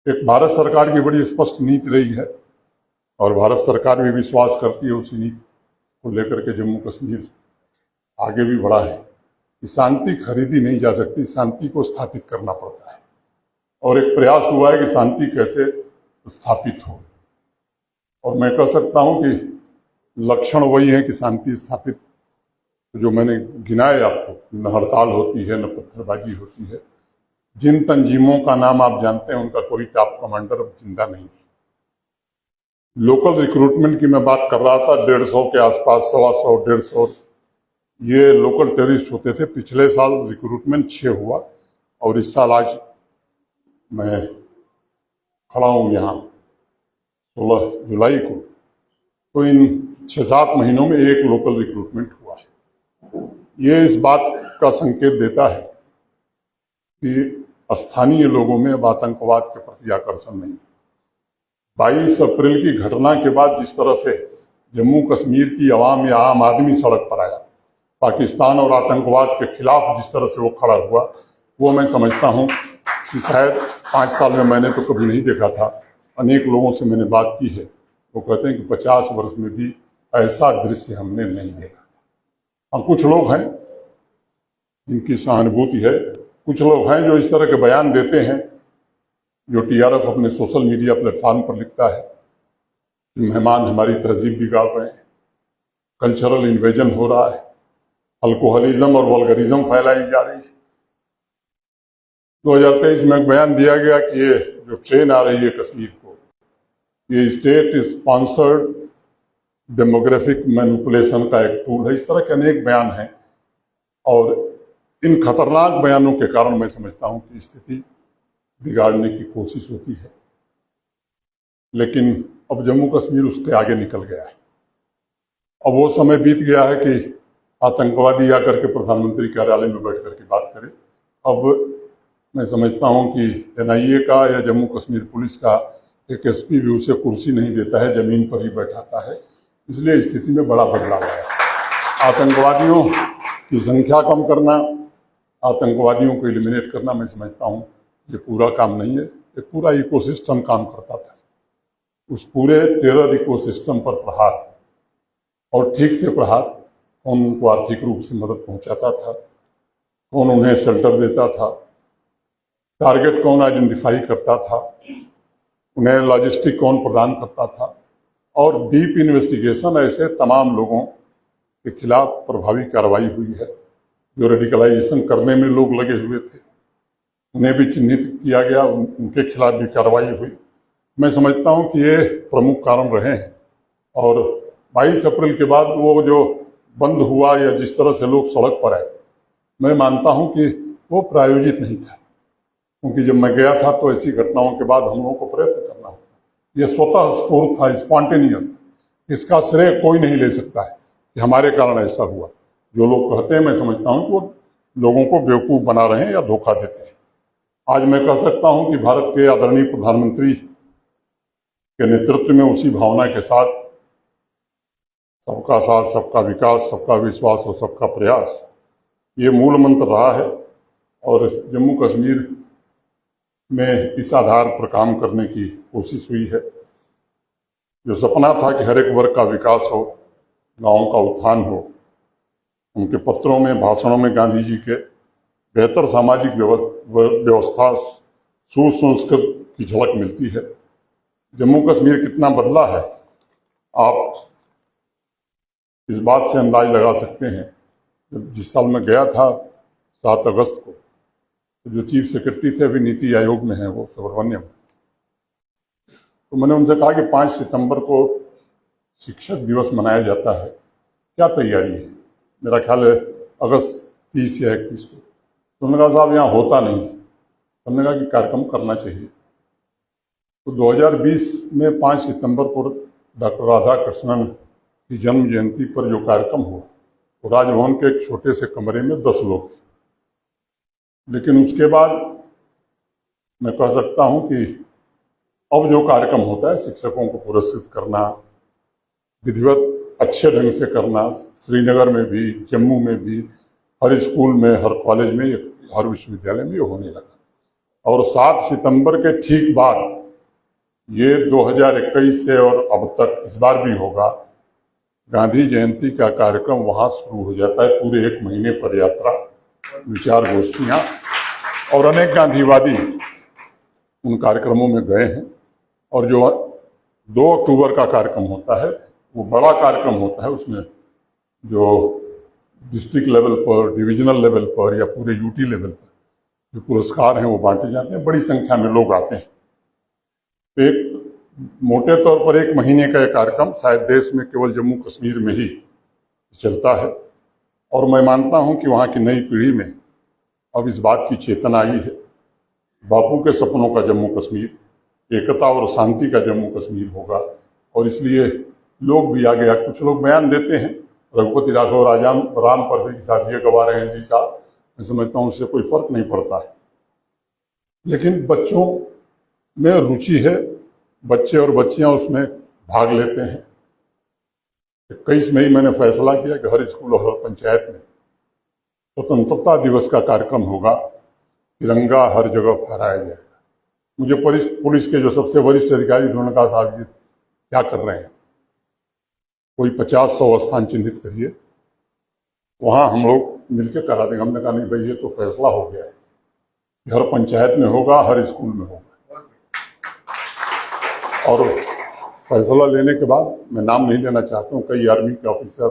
एक भारत सरकार की बड़ी स्पष्ट नीति रही है और भारत सरकार भी विश्वास करती है उसी नीति को लेकर के जम्मू कश्मीर आगे भी बढ़ा है कि शांति खरीदी नहीं जा सकती, शांति को स्थापित करना पड़ता है। और एक प्रयास हुआ है कि शांति कैसे स्थापित हो। और मैं कह सकता हूं कि लक्षण वही है कि शांति स्थापित, जो मैंने गिनाए आपको, न हड़ताल होती है, न पत्थरबाजी होती है। जिन तंजीमों का नाम आप जानते हैं उनका कोई टॉप कमांडर अब जिंदा नहीं है। लोकल रिक्रूटमेंट की मैं बात कर रहा था, 150 के आसपास, 125, 150 ये लोकल टेररिस्ट होते थे। पिछले साल रिक्रूटमेंट 6 हुआ और इस साल आज मैं खड़ा हूँ यहाँ 16 जुलाई को, तो इन 6-7 महीनों में एक लोकल रिक्रूटमेंट हुआ है। ये इस बात का संकेत देता है कि स्थानीय लोगों में अब आतंकवाद के प्रति आकर्षण नहीं। 22 अप्रैल की घटना के बाद जिस तरह से जम्मू कश्मीर की आवाम या आम आदमी सड़क पर आया, पाकिस्तान और आतंकवाद के खिलाफ जिस तरह से वो खड़ा हुआ, वो मैं समझता हूँ कि शायद 5 साल में मैंने तो कभी नहीं देखा था। अनेक लोगों से मैंने बात की है, वो कहते हैं कि 50 वर्ष में भी ऐसा दृश्य हमने नहीं देखा। हाँ, कुछ लोग हैं जिनकी सहानुभूति है, कुछ लोग हैं जो इस तरह के बयान देते हैं, जो टीआरएफ अपने सोशल मीडिया प्लेटफॉर्म पर लिखता है कि मेहमान हमारी तहजीब बिगाड़ रहे हैं, कल्चरल इन्वेजन हो रहा है, अल्कोहलिज्म और वल्गरिज्म फैलाई जा रही है। 2023 में एक बयान दिया गया कि ये जो ट्रेन आ रही है कश्मीर को, ये स्टेट स्पॉन्सर्ड डेमोग्राफिक मैनिपुलेशन का एक टूल है। इस तरह के अनेक बयान हैं और इन खतरनाक बयानों के कारण मैं समझता हूं कि स्थिति बिगाड़ने की कोशिश होती है। लेकिन अब जम्मू कश्मीर उसके आगे निकल गया है। अब वो समय बीत गया है कि आतंकवादी आकर के प्रधानमंत्री कार्यालय में बैठ करके बात करे। अब मैं समझता हूं कि एनआईए का या जम्मू कश्मीर पुलिस का एक एसपी भी उसे कुर्सी नहीं देता है, जमीन पर ही बैठाता है। इसलिए स्थिति में बड़ा बदलाव आया। आतंकवादियों की संख्या कम करना, आतंकवादियों को एलिमिनेट करना, मैं समझता हूं ये पूरा काम नहीं है। ये पूरा इकोसिस्टम काम करता था। उस पूरे टेरर इकोसिस्टम पर प्रहार, और ठीक से प्रहार, कौन उनको आर्थिक रूप से मदद पहुंचाता था, कौन उन्हें शेल्टर देता था, टारगेट कौन आइडेंटिफाई करता था, उन्हें लॉजिस्टिक कौन प्रदान करता था, और डीप इन्वेस्टिगेशन ऐसे तमाम लोगों के खिलाफ प्रभावी कार्रवाई हुई है। जो रेडिकलाइजेशन करने में लोग लगे हुए थे उन्हें भी चिन्हित किया गया, उनके खिलाफ भी कार्रवाई हुई। मैं समझता हूं कि ये प्रमुख कारण रहे हैं। और 22 अप्रैल के बाद वो जो बंद हुआ या जिस तरह से लोग सड़क पर आए, मैं मानता हूं कि वो प्रायोजित नहीं था, क्योंकि जब मैं गया था तो ऐसी घटनाओं के बाद हम लोगों को प्रयत्न करना होता। ये स्वतः स्फूर्त था, स्पॉन्टेनियस। इसका श्रेय कोई नहीं ले सकता है कि हमारे कारण ऐसा हुआ। जो लोग कहते हैं, मैं समझता हूं कि वो लोगों को बेवकूफ़ बना रहे हैं या धोखा देते हैं। आज मैं कह सकता हूं कि भारत के आदरणीय प्रधानमंत्री के नेतृत्व में उसी भावना के साथ सबका साथ, सबका विकास, सबका विश्वास और सबका प्रयास, ये मूल मंत्र रहा है। और जम्मू कश्मीर में इस आधार पर काम करने की कोशिश हुई है। जो सपना था कि हर एक वर्ग का विकास हो, गाँव का उत्थान हो, उनके पत्रों में, भाषणों में गांधी जी के बेहतर सामाजिक व्यवस्था, सुसंस्कृत की झलक मिलती है। जम्मू कश्मीर कितना बदला है, आप इस बात से अंदाज लगा सकते हैं। जब जिस साल मैं गया था 7 अगस्त को, तो जो चीफ सेक्रेटरी थे, अभी नीति आयोग में हैं वो, सुब्रमण्यम, तो मैंने उनसे कहा कि 5 सितंबर को शिक्षक दिवस मनाया जाता है, क्या तैयारी है? मेरा ख्याल है अगस्त 30 या 31 को। तो उन्होंने कहा साहब यहाँ होता नहीं है। हमने कहा कि कार्यक्रम करना चाहिए। तो 2020 में 5 सितंबर को डॉक्टर राधाकृष्णन की जन्म जयंती पर जो कार्यक्रम हुआ, तो राजभवन के एक छोटे से कमरे में 10 लोग थे। लेकिन उसके बाद मैं कह सकता हूं कि अब जो कार्यक्रम होता है, शिक्षकों को पुरस्कृत करना, विधिवत अच्छे ढंग से करना, श्रीनगर में भी, जम्मू में भी, हर स्कूल में, हर कॉलेज में, हर विश्वविद्यालय में ये होने लगा। और 7 सितंबर के ठीक बाद ये 2021 से और अब तक इस बार भी होगा, गांधी जयंती का कार्यक्रम वहाँ शुरू हो जाता है। पूरे 1 महीने पर यात्रा, विचार गोष्ठियाँ, और अनेक गांधीवादी उन कार्यक्रमों में गए हैं। और जो 2 अक्टूबर का कार्यक्रम होता है, वो बड़ा कार्यक्रम होता है, उसमें जो डिस्ट्रिक्ट लेवल पर, डिविजनल लेवल पर या पूरे यूटी लेवल पर जो पुरस्कार हैं वो बांटे जाते हैं। बड़ी संख्या में लोग आते हैं। तो एक मोटे तौर पर 1 महीने का यह कार्यक्रम शायद देश में केवल जम्मू कश्मीर में ही चलता है, और मैं मानता हूं कि वहाँ की नई पीढ़ी में अब इस बात की चेतना आई है। बापू के सपनों का जम्मू कश्मीर, एकता और शांति का जम्मू कश्मीर होगा, और इसलिए लोग भी आगे कुछ लोग बयान देते हैं, रघुपति राघव राम पर भी साहब ये गवा रहे हैं जी साहब, मैं समझता हूँ उससे कोई फर्क नहीं पड़ता है। लेकिन बच्चों में रुचि है, बच्चे और बच्चियां उसमें भाग लेते हैं। 21 मई मैंने फैसला किया कि हर स्कूल और हर पंचायत में स्वतंत्रता दिवस का कार्यक्रम होगा, तिरंगा हर जगह फहराया जाएगा। मुझे पुलिस के जो सबसे वरिष्ठ अधिकारी उन्होंने कहा साहब जी क्या कर रहे हैं, कोई 50-100 स्थान चिन्हित करिए, वहाँ हम लोग मिलकर करा देंगे। हमने कहा नहीं भाई ये तो फैसला हो गया है, हर पंचायत में होगा, हर स्कूल में होगा। और फैसला लेने के बाद मैं नाम नहीं लेना चाहता हूँ, कई आर्मी के ऑफिसर,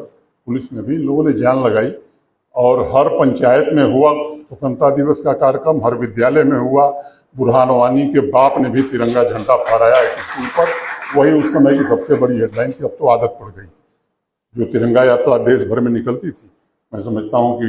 पुलिस में भी लोगों ने जान लगाई, और हर पंचायत में हुआ स्वतंत्रता दिवस का कार्यक्रम, हर विद्यालय में हुआ। बुरहान वानी के बाप ने भी तिरंगा झंडा फहराया एक स्कूल पर। वही उस समय की सबसे बड़ी हेडलाइन थी। अब तो आदत पड़ गई, जो तिरंगा यात्रा देश भर में निकलती थी। मैं समझता हूँ कि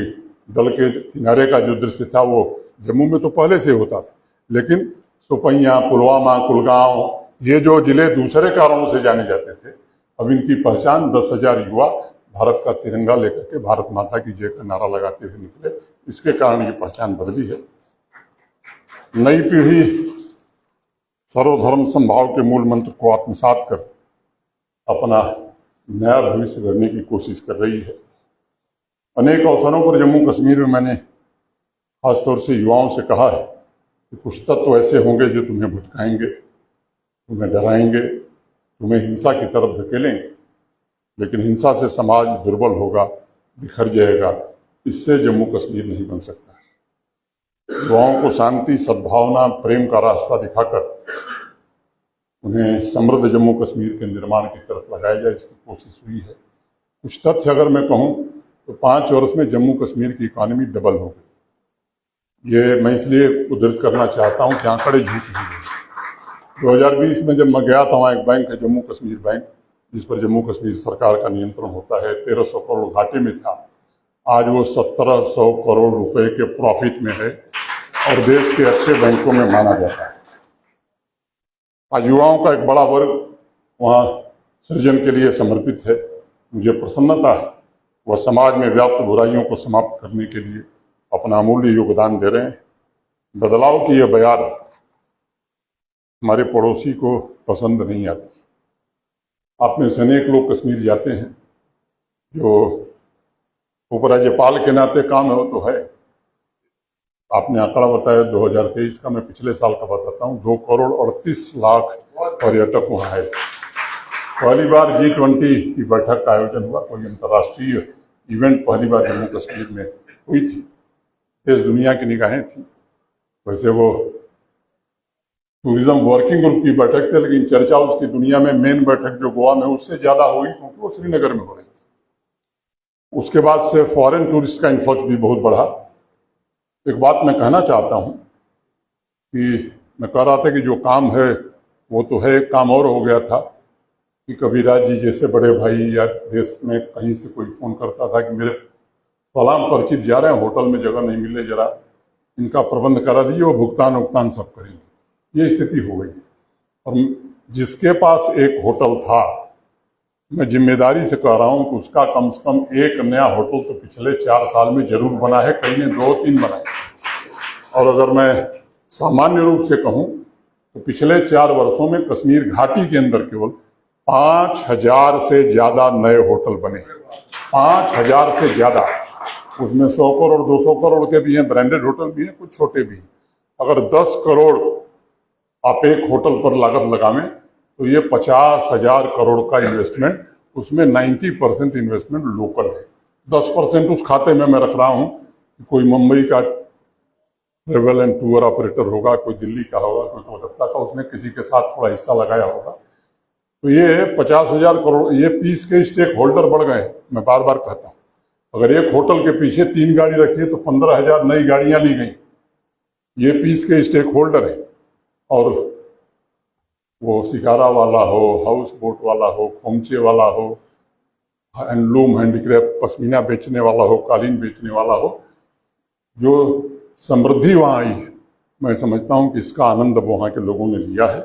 दल के किनारे का जो दृश्य था वो जम्मू में तो पहले से होता था, लेकिन शोपियां, पुलवामा, कुलगांव, ये जो जिले दूसरे कारणों से जाने जाते थे, अब इनकी पहचान 10,000 युवा भारत का तिरंगा लेकर के भारत माता की जय का नारा लगाते हुए निकले। इसके कारण ये पहचान बदली है। नई पीढ़ी सर्वधर्म समभाव के मूल मंत्र को आत्मसात कर अपना नया भविष्य गढ़ने की कोशिश कर रही है। अनेक अवसरों पर जम्मू कश्मीर में मैंने खासतौर से युवाओं से कहा है कि कुछ तत्व ऐसे होंगे जो तुम्हें भटकाएंगे, तुम्हें डराएंगे, तुम्हें हिंसा की तरफ धकेलेंगे, लेकिन हिंसा से समाज दुर्बल होगा, बिखर जाएगा। इससे जम्मू कश्मीर नहीं बन सकता। युवाओं को शांति, सद्भावना, प्रेम का रास्ता दिखाकर उन्हें समृद्ध जम्मू कश्मीर के निर्माण की तरफ लगाया जाए, इसकी कोशिश हुई है। कुछ तथ्य अगर मैं कहूँ तो 5 वर्ष में जम्मू कश्मीर की इकॉनमी डबल हो गई। ये मैं इसलिए उद्धृत करना चाहता हूँ कि आंकड़े झूठ नहीं है। 2020 में जब मैं गया था, वहाँ एक बैंक है जम्मू कश्मीर बैंक, जिस पर जम्मू कश्मीर सरकार का नियंत्रण होता है, 1300 करोड़ घाटे में था। आज वो 1700 करोड़ रुपए के प्रॉफिट में है और देश के अच्छे बैंकों में माना जाता है। आज युवाओं का एक बड़ा वर्ग वहाँ सृजन के लिए समर्पित है। मुझे प्रसन्नता है वह समाज में व्याप्त बुराइयों को समाप्त करने के लिए अपना अमूल्य योगदान दे रहे हैं। बदलाव की यह बयार हमारे पड़ोसी को पसंद नहीं आती। आप में से अनेक लोग कश्मीर जाते हैं, जो उपराज्यपाल के नाते काम है वो तो है। आपने आंकड़ा बताया 2023 का, मैं पिछले साल का बताता हूँ। 2 करोड़ 38 लाख पर्यटक वहाँ है। पहली बार G20 की बैठक का आयोजन हुआ, कोई अंतर्राष्ट्रीय इवेंट पहली बार जम्मू कश्मीर में हुई थी। देश दुनिया की निगाहें थी। वैसे वो टूरिज्म वर्किंग ग्रुप की बैठक थी, लेकिन चर्चा उसकी दुनिया में मेन बैठक जो गोवा में उससे ज्यादा हुई, क्योंकि वो श्रीनगर में हो रही थी। उसके बाद से फॉरेन टूरिस्ट का इन्फ्लक्स भी बहुत बढ़ा। एक बात मैं कहना चाहता हूँ कि मैं कह रहा था कि जो काम है वो तो है, एक काम और हो गया था कि कबीराज जी जैसे बड़े भाई या देश में कहीं से कोई फोन करता था कि मेरे फलां परिचित जा रहे हैं, होटल में जगह नहीं मिले, जरा इनका प्रबंध करा दीजिए, वो भुगतान सब करेंगे। ये स्थिति हो गई। और जिसके पास एक होटल था, मैं जिम्मेदारी से कह रहा हूं कि उसका कम से कम एक नया होटल तो पिछले 4 साल में जरूर बना है, कई ने 2-3 बनाए। और अगर मैं सामान्य रूप से कहूं तो पिछले 4 वर्षों में कश्मीर घाटी के अंदर केवल 5000 से ज्यादा नए होटल बने। 5000 से ज्यादा। उसमें 100 करोड़ 200 करोड़ के भी हैं, ब्रांडेड होटल भी हैं, कुछ छोटे भी हैं। अगर 10 करोड़ आप एक होटल पर लागत लगावें तो ये 50,000 करोड़ का इन्वेस्टमेंट, उसमें 90% इन्वेस्टमेंट लोकल है। 10% उस खाते में मैं रख रहा हूं कि कोई मुंबई का ट्रेवल एंड टूर ऑपरेटर होगा, कोई दिल्ली का होगा, कोई कोलकाता का, उसने किसी के साथ थोड़ा हिस्सा लगाया होगा। तो ये 50,000 करोड़, ये पीस के स्टेक होल्डर बढ़ गए हैं। मैं बार बार कहता हूँ, अगर एक होटल के पीछे 3 गाड़ी रखी है तो 15,000 नई गाड़ियां ली गई। ये पीस के स्टेक होल्डर है। और वो शिकारा वाला हो, हाउस बोट वाला हो, खोमचे वाला हो, हैंडलूम हैंडीक्राफ्ट पश्मीना बेचने वाला हो, कालीन बेचने वाला हो, जो समृद्धि वहाँ आई है, मैं समझता हूँ कि इसका आनंद अब वहाँ के लोगों ने लिया है।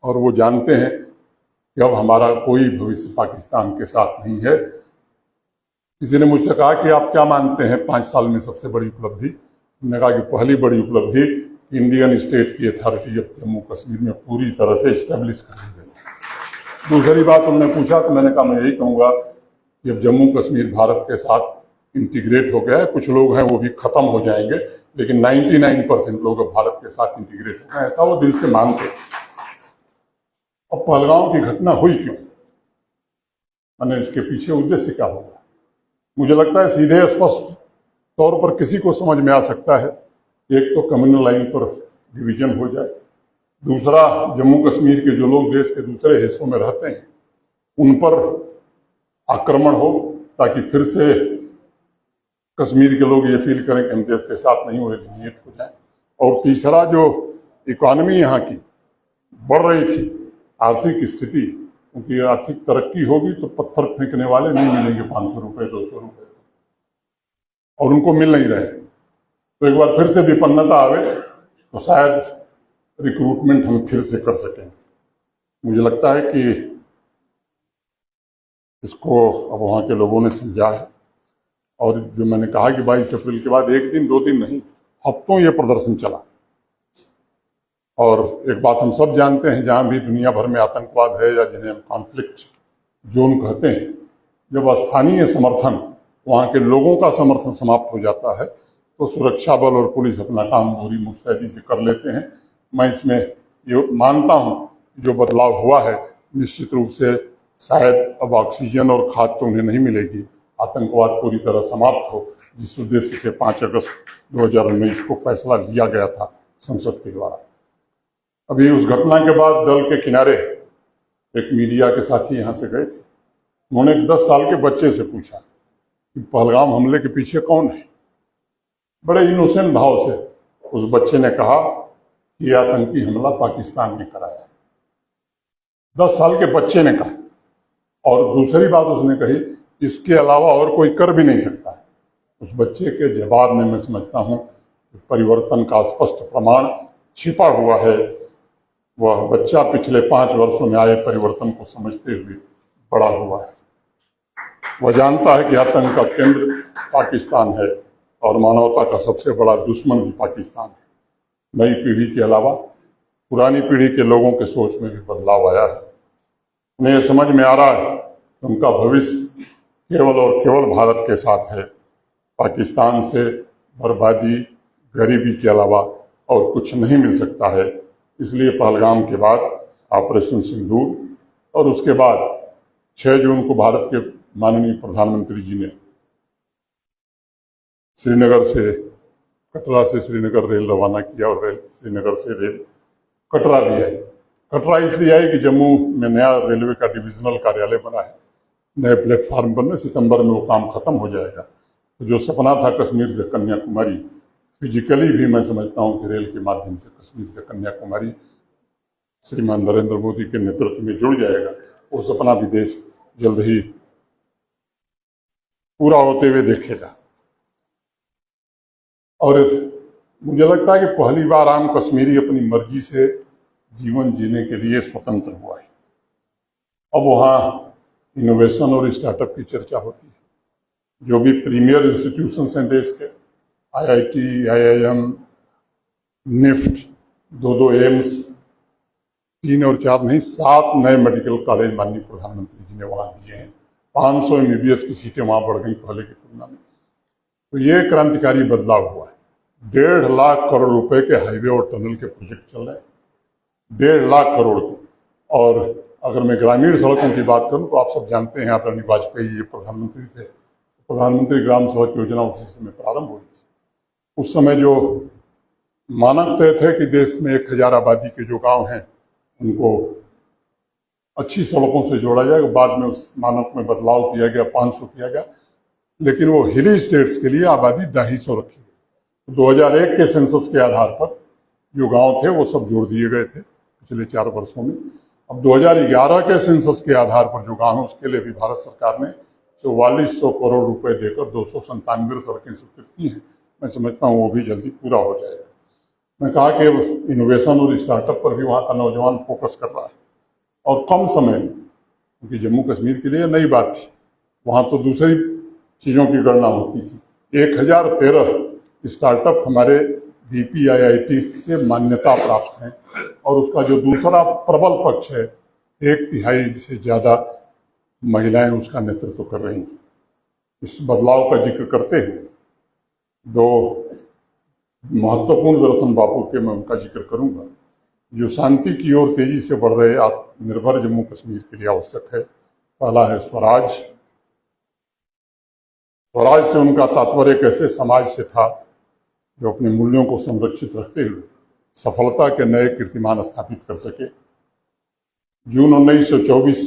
और वो जानते हैं कि अब हमारा कोई भविष्य पाकिस्तान के साथ नहीं है। किसी ने मुझसे कहा कि आप क्या मानते हैं 5 साल में सबसे बड़ी उपलब्धि? मैंने कहा कि पहली बड़ी उपलब्धि इंडियन स्टेट की अथॉरिटी ऑफ जम्मू कश्मीर में पूरी तरह से इस्टेब्लिश कर दी गई। दूसरी बात उन्होंने पूछा तो मैंने कहा मैं यही कहूँगा कि अब जम्मू कश्मीर भारत के साथ इंटीग्रेट हो गया है। कुछ लोग हैं वो भी खत्म हो जाएंगे, लेकिन 99% लोग अब भारत के साथ इंटीग्रेट हो गए, ऐसा वो दिल से मानते। अब पहलगांव की घटना हुई क्यों, मैंने इसके पीछे उद्देश्य क्या होगा? मुझे लगता है सीधे स्पष्ट तौर पर किसी को समझ में आ सकता है। एक तो कम्युनल लाइन पर डिवीजन हो जाए, दूसरा जम्मू कश्मीर के जो लोग देश के दूसरे हिस्सों में रहते हैं उन पर आक्रमण हो, ताकि फिर से कश्मीर के लोग ये फील करें कि हम देश के साथ नहीं हो, एलिमिनेट हो जाए। और तीसरा, जो इकोनॉमी यहाँ की बढ़ रही थी, आर्थिक स्थिति, क्योंकि आर्थिक तरक्की होगी तो पत्थर फेंकने वाले नहीं मिलेंगे 500 रुपए 200 रुपए, और उनको मिल नहीं रहे। तो एक बार फिर से विपन्नता आवे तो शायद रिक्रूटमेंट हम फिर से कर सकेंगे। मुझे लगता है कि इसको अब वहाँ के लोगों ने समझा है। और जो मैंने कहा कि 22 अप्रैल के बाद 1 दिन 2 दिन नहीं, हफ्तों ये प्रदर्शन चला। और एक बात हम सब जानते हैं, जहाँ भी दुनिया भर में आतंकवाद है या जिन्हें हम कॉन्फ्लिक्ट जोन कहते हैं, जब स्थानीय समर्थन, वहाँ के लोगों का समर्थन समाप्त हो जाता है तो सुरक्षा बल और पुलिस अपना काम पूरी मुस्तैदी से कर लेते हैं। मैं इसमें ये मानता हूँ जो बदलाव हुआ है, निश्चित रूप से शायद अब ऑक्सीजन और खाद तो उन्हें नहीं मिलेगी, आतंकवाद पूरी तरह समाप्त हो, जिस उद्देश्य से 5 अगस्त 2019 को फैसला लिया गया था संसद के द्वारा। अभी उस घटना के बाद दल के किनारे एक मीडिया के साथी यहाँ से गए थे। उन्होंने एक 10 साल के बच्चे से पूछा कि पहलगाम हमले के पीछे कौन है। बड़े इनोसेंट भाव से उस बच्चे ने कहा कि यह आतंकी हमला पाकिस्तान ने कराया। 10 साल के बच्चे ने कहा। और दूसरी बात उसने कही, इसके अलावा और कोई कर भी नहीं सकता है। उस बच्चे के जवाब में मैं समझता हूँ कि परिवर्तन का स्पष्ट प्रमाण छिपा हुआ है। वह बच्चा पिछले 5 वर्षों में आए परिवर्तन को समझते हुए बड़ा हुआ है। वह जानता है कि आतंक का केंद्र पाकिस्तान है और मानवता का सबसे बड़ा दुश्मन भी पाकिस्तान है। नई पीढ़ी के अलावा पुरानी पीढ़ी के लोगों के सोच में भी बदलाव आया है। उन्हें यह समझ में आ रहा है कि उनका भविष्य केवल और केवल भारत के साथ है। पाकिस्तान से बर्बादी, गरीबी के अलावा और कुछ नहीं मिल सकता है। इसलिए पहलगाम के बाद ऑपरेशन सिंदूर और उसके बाद 6 जून को भारत के माननीय प्रधानमंत्री जी ने श्रीनगर से, कटरा से श्रीनगर रेल रवाना किया और श्रीनगर से रेल कटरा भी आई। कटरा इसलिए आई कि जम्मू में नया रेलवे का डिविजनल कार्यालय बना है, नए प्लेटफार्म बनने, सितंबर में वो काम खत्म हो जाएगा। तो जो सपना था कश्मीर से कन्याकुमारी, फिजिकली भी मैं समझता हूँ कि रेल के माध्यम से कश्मीर से कन्याकुमारी श्रीमान नरेंद्र मोदी के नेतृत्व में जुड़ जाएगा। वो सपना भी देश जल्द ही पूरा होते हुए देखेगा। और मुझे लगता है कि पहली बार आम कश्मीरी अपनी मर्जी से जीवन जीने के लिए स्वतंत्र हुआ है। अब वहाँ इनोवेशन और स्टार्टअप की चर्चा होती है। जो भी प्रीमियर इंस्टीट्यूशंस हैं देश के, IIT, IIM, निफ्ट, 2 एम्स, 3 और 4 नहीं 7 नए मेडिकल कॉलेज माननीय प्रधानमंत्री जी ने वहाँ दिए हैं। 500 MBBS की सीटें वहाँ बढ़ गई पहले की तुलना में। तो ये क्रांतिकारी बदलाव हुआ है। 1.5 लाख करोड़ रुपए के हाईवे और टनल के प्रोजेक्ट चल रहे हैं, 1.5 लाख करोड़। और अगर मैं ग्रामीण सड़कों की बात करूं तो आप सब जानते हैं आदरणीय वाजपेयी जी प्रधानमंत्री थे। प्रधानमंत्री ग्राम सड़क योजना उसी समय प्रारंभ हुई थी। उस समय जो मानक तय थे कि देश में 1000 आबादी के जो गांव हैं उनको अच्छी सड़कों से जोड़ा जाएगा। बाद में उस मानक में बदलाव किया गया, 500 किया गया, लेकिन वो हिली स्टेट्स के लिए आबादी 250 रखी गई। 2001 के सेंसस के आधार पर जो गांव थे वो सब जोड़ दिए गए थे पिछले 4 वर्षों में। अब 2011 के सेंसस के आधार पर जो गांव है उसके लिए भी भारत सरकार ने 4400 करोड़ रुपए देकर 297 सड़कें स्वीकृत की हैं। मैं समझता हूँ वो भी जल्दी पूरा हो जाएगा। मैं कहा कि इनोवेशन और स्टार्टअप पर भी वहाँ का नौजवान फोकस कर रहा है और कम समय में, क्योंकि जम्मू कश्मीर के लिए नई बात थी, वहाँ तो दूसरी चीज़ों की गणना होती थी। 1013 स्टार्टअप हमारे DPIIT से मान्यता प्राप्त हैं और उसका जो दूसरा प्रबल पक्ष है, 1/3 से ज़्यादा महिलाएं उसका नेतृत्व कर रही हैं। इस बदलाव का जिक्र करते हुए 2 महत्वपूर्ण दर्शन बापू के मैं उनका जिक्र करूंगा, जो शांति की ओर तेजी से बढ़ रहे आत्मनिर्भर जम्मू कश्मीर के लिए आवश्यक है। पहला है स्वराज। स्वराज से उनका तात्पर्य एक ऐसे समाज से था जो अपने मूल्यों को संरक्षित रखते हुए सफलता के नए कीर्तिमान स्थापित कर सके। जून 1924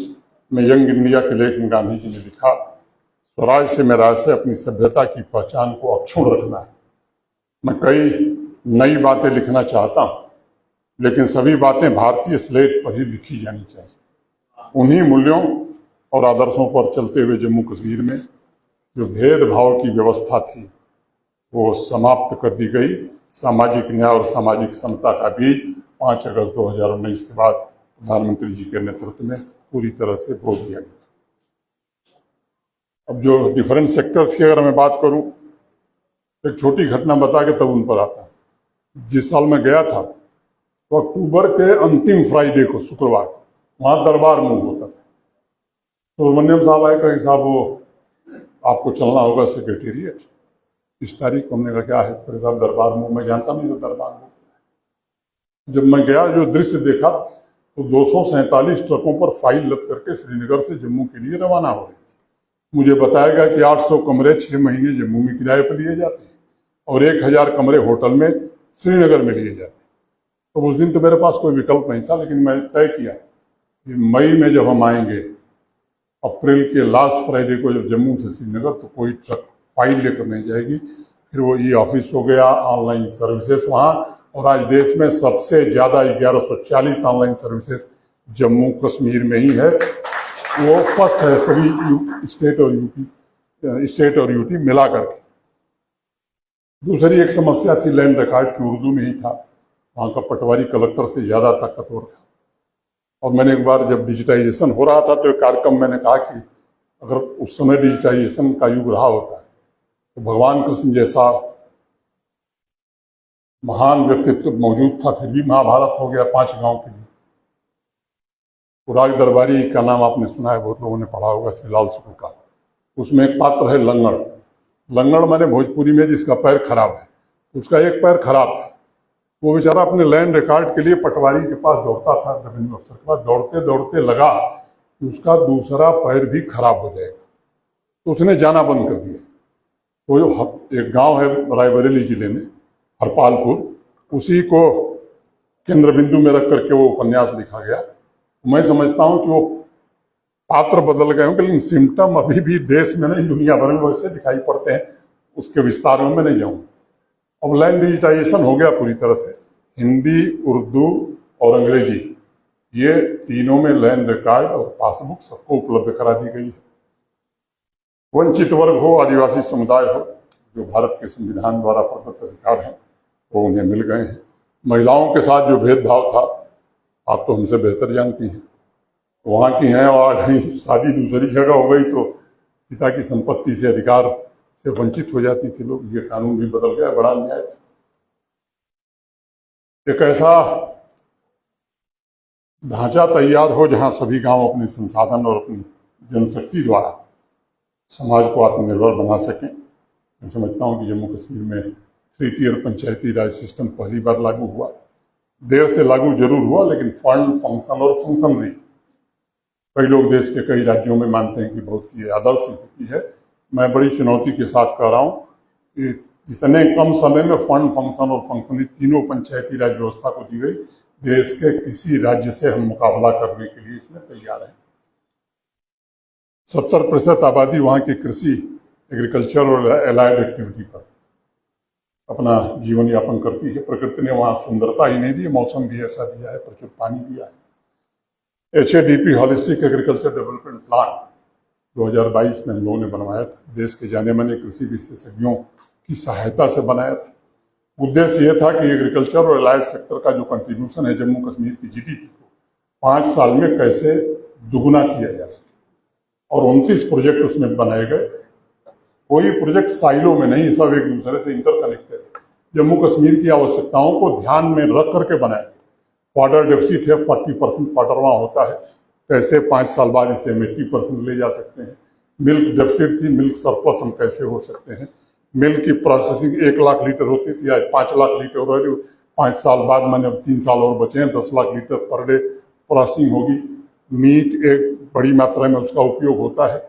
में यंग इंडिया के लेख में गांधी जी ने लिखा, स्वराज से मेरा आशय अपनी सभ्यता की पहचान को अक्षुण्ण रखना है। मैं कई नई बातें लिखना चाहता हूँ, लेकिन सभी बातें भारतीय स्लेट पर ही लिखी जानी चाहिए। उन्हीं मूल्यों और आदर्शों पर चलते हुए जम्मू कश्मीर में जो भेदभाव की व्यवस्था थी वो समाप्त कर दी गई। सामाजिक न्याय और सामाजिक समता का बीज 5 अगस्त 2019 के बाद प्रधानमंत्री जी के नेतृत्व में पूरी तरह से बो दिया गया। अब जो डिफरेंट सेक्टर्स की अगर मैं बात करूं, एक छोटी घटना बता के तब उन पर आता है। जिस साल मैं गया था तो अक्टूबर के अंतिम फ्राइडे को, शुक्रवार को, वहाँ दरबार मूव होता था। सुब्रमण्यम साहब आए, कहे साहब वो आपको चलना होगा सेक्रेटेरिएट इस तारीख को। हमने कहा क्या है? तो साहब दरबार मूव। मैं जानता नहीं था दरबार मूव। जब मैं गया, जो दृश्य देखा तो 247 ट्रकों पर फाइल लद करके श्रीनगर से जम्मू के लिए रवाना हो रही थी। मुझे बताया गया कि 800 कमरे 6 महीने जम्मू में किराए पर लिए जाते हैं और 1000 कमरे होटल में श्रीनगर में लिए जाते हैं। तो उस दिन तो मेरे पास कोई विकल्प नहीं था, लेकिन मैं तय किया कि मई में जब हम आएंगे, अप्रैल के लास्ट फ्राइडे को जब जम्मू से श्रीनगर, तो कोई ट्रक फाइल लेकर नहीं जाएगी। फिर वो ऑफिस हो गया, ऑनलाइन सर्विसेज वहाँ, और आज देश में सबसे ज़्यादा 1140 ऑनलाइन सर्विसेज जम्मू कश्मीर में ही है। वो फर्स्ट है सभी स्टेट और यूटी मिला करके। दूसरी एक समस्या थी लैंड रिकॉर्ड की, उर्दू में ही था। वहाँ का पटवारी कलेक्टर से ज़्यादा ताकतवर था। और मैंने एक बार जब डिजिटाइजेशन हो रहा था तो एक कार्यक्रम मैंने कहा कि अगर उस समय डिजिटाइजेशन का युग रहा होता है तो भगवान कृष्ण जैसा महान व्यक्तित्व मौजूद था, फिर भी महाभारत हो गया 5 गांव के लिए। पुराग दरबारी का नाम आपने सुना है, बहुत लोगों ने पढ़ा होगा, श्री लाल शुक्ल का। उसमें एक पात्र है लंगड़। लंगड़ माने भोजपुरी में जिसका पैर खराब है। उसका एक पैर खराब था। वो बेचारा अपने लैंड रिकॉर्ड के लिए पटवारी के पास दौड़ता था, रेवेन्यू अफसर के पास। दौड़ते दौड़ते लगा कि उसका दूसरा पैर भी खराब हो जाएगा, तो उसने जाना बंद कर दिया। तो एक गांव है रायबरेली जिले में, हरपालपुर, उसी को केंद्र बिंदु में रख करके वो उपन्यास लिखा गया। मैं समझता हूँ कि वो पात्र बदल गए होंगे, लेकिन सिम्टम अभी भी देश में नहीं, दुनिया भर में वैसे दिखाई पड़ते हैं। उसके विस्तार में मैं नहीं जाऊँ। अब लैंड डिजिटाइजेशन हो गया पूरी तरह से। हिंदी, उर्दू और अंग्रेजी, ये तीनों में लैंड रिकॉर्ड और पासबुक सबको उपलब्ध करा दी गई है। वंचित वर्ग हो, आदिवासी समुदाय हो, जो भारत के संविधान द्वारा प्रदत्त अधिकार हैं, वो उन्हें मिल गए हैं। महिलाओं के साथ जो भेदभाव था, आप तो हमसे बेहतर जानती हैं, वहाँ की हैं, और कहीं शादी दूसरी जगह हो गई तो पिता की संपत्ति से, अधिकार से वंचित हो जाती थी लोग। ये कानून भी बदल गया, बड़ा अन्याय था। एक ऐसा ढांचा तैयार हो जहां सभी गांव अपने संसाधन और अपनी जनशक्ति द्वारा समाज को आत्मनिर्भर बना सकें। मैं समझता हूं कि जम्मू कश्मीर में 3 टियर पंचायती राज सिस्टम पहली बार लागू हुआ। देर से लागू जरूर हुआ, लेकिन फंड, फंक्शन और फंक्शनरी, कई लोग देश के कई राज्यों में मानते हैं कि बहुत ही आदर्श स्थिति है। मैं बड़ी चुनौती के साथ कह रहा हूँ कि इतने कम समय में फंड, फंक्शन और फंक्शनरी तीनों पंचायती राज व्यवस्था को दी गई, देश के किसी राज्य से हम मुकाबला करने के लिए इसमें तैयार हैं। 70% आबादी वहाँ की कृषि, एग्रीकल्चर और एलाइड एक्टिविटी पर अपना जीवन यापन करती है। प्रकृति ने वहाँ सुंदरता ही नहीं दी, मौसम भी ऐसा दिया है, प्रचुर पानी दिया है। HADP holistic agriculture development plan 2022 में हम लोगों ने बनवाया था। देश के जाने माने कृषि विशेषज्ञों की सहायता से बनाया था। उद्देश्य यह था कि एग्रीकल्चर और एलाइड सेक्टर का जो कंट्रीब्यूशन है जम्मू कश्मीर की GDP को 5 साल में कैसे दुगुना किया जा सके, और 29 प्रोजेक्ट उसमें बनाए गए। कोई प्रोजेक्ट साइलो में नहीं, सब एक दूसरे से इंटरकनेक्टेड, जम्मू कश्मीर की आवश्यकताओं को ध्यान में रख करके बनाए। फॉडर डेफिसिट है, 40% फॉडर वहाँ होता है, कैसे 5 साल बाद इसे हम 80% ले जा सकते हैं। मिल्क डेफिसिट थी, मिल्क सरप्लस हम कैसे हो सकते हैं। मिल्क की प्रोसेसिंग 1 लाख लीटर होती थी, आज 5 लाख लीटर हो रही है। 5 साल बाद मैंने अब 3 साल और बचे हैं, 10 lakh litre per day processing होगी। मीट एक बड़ी मात्रा में उसका उपयोग होता है,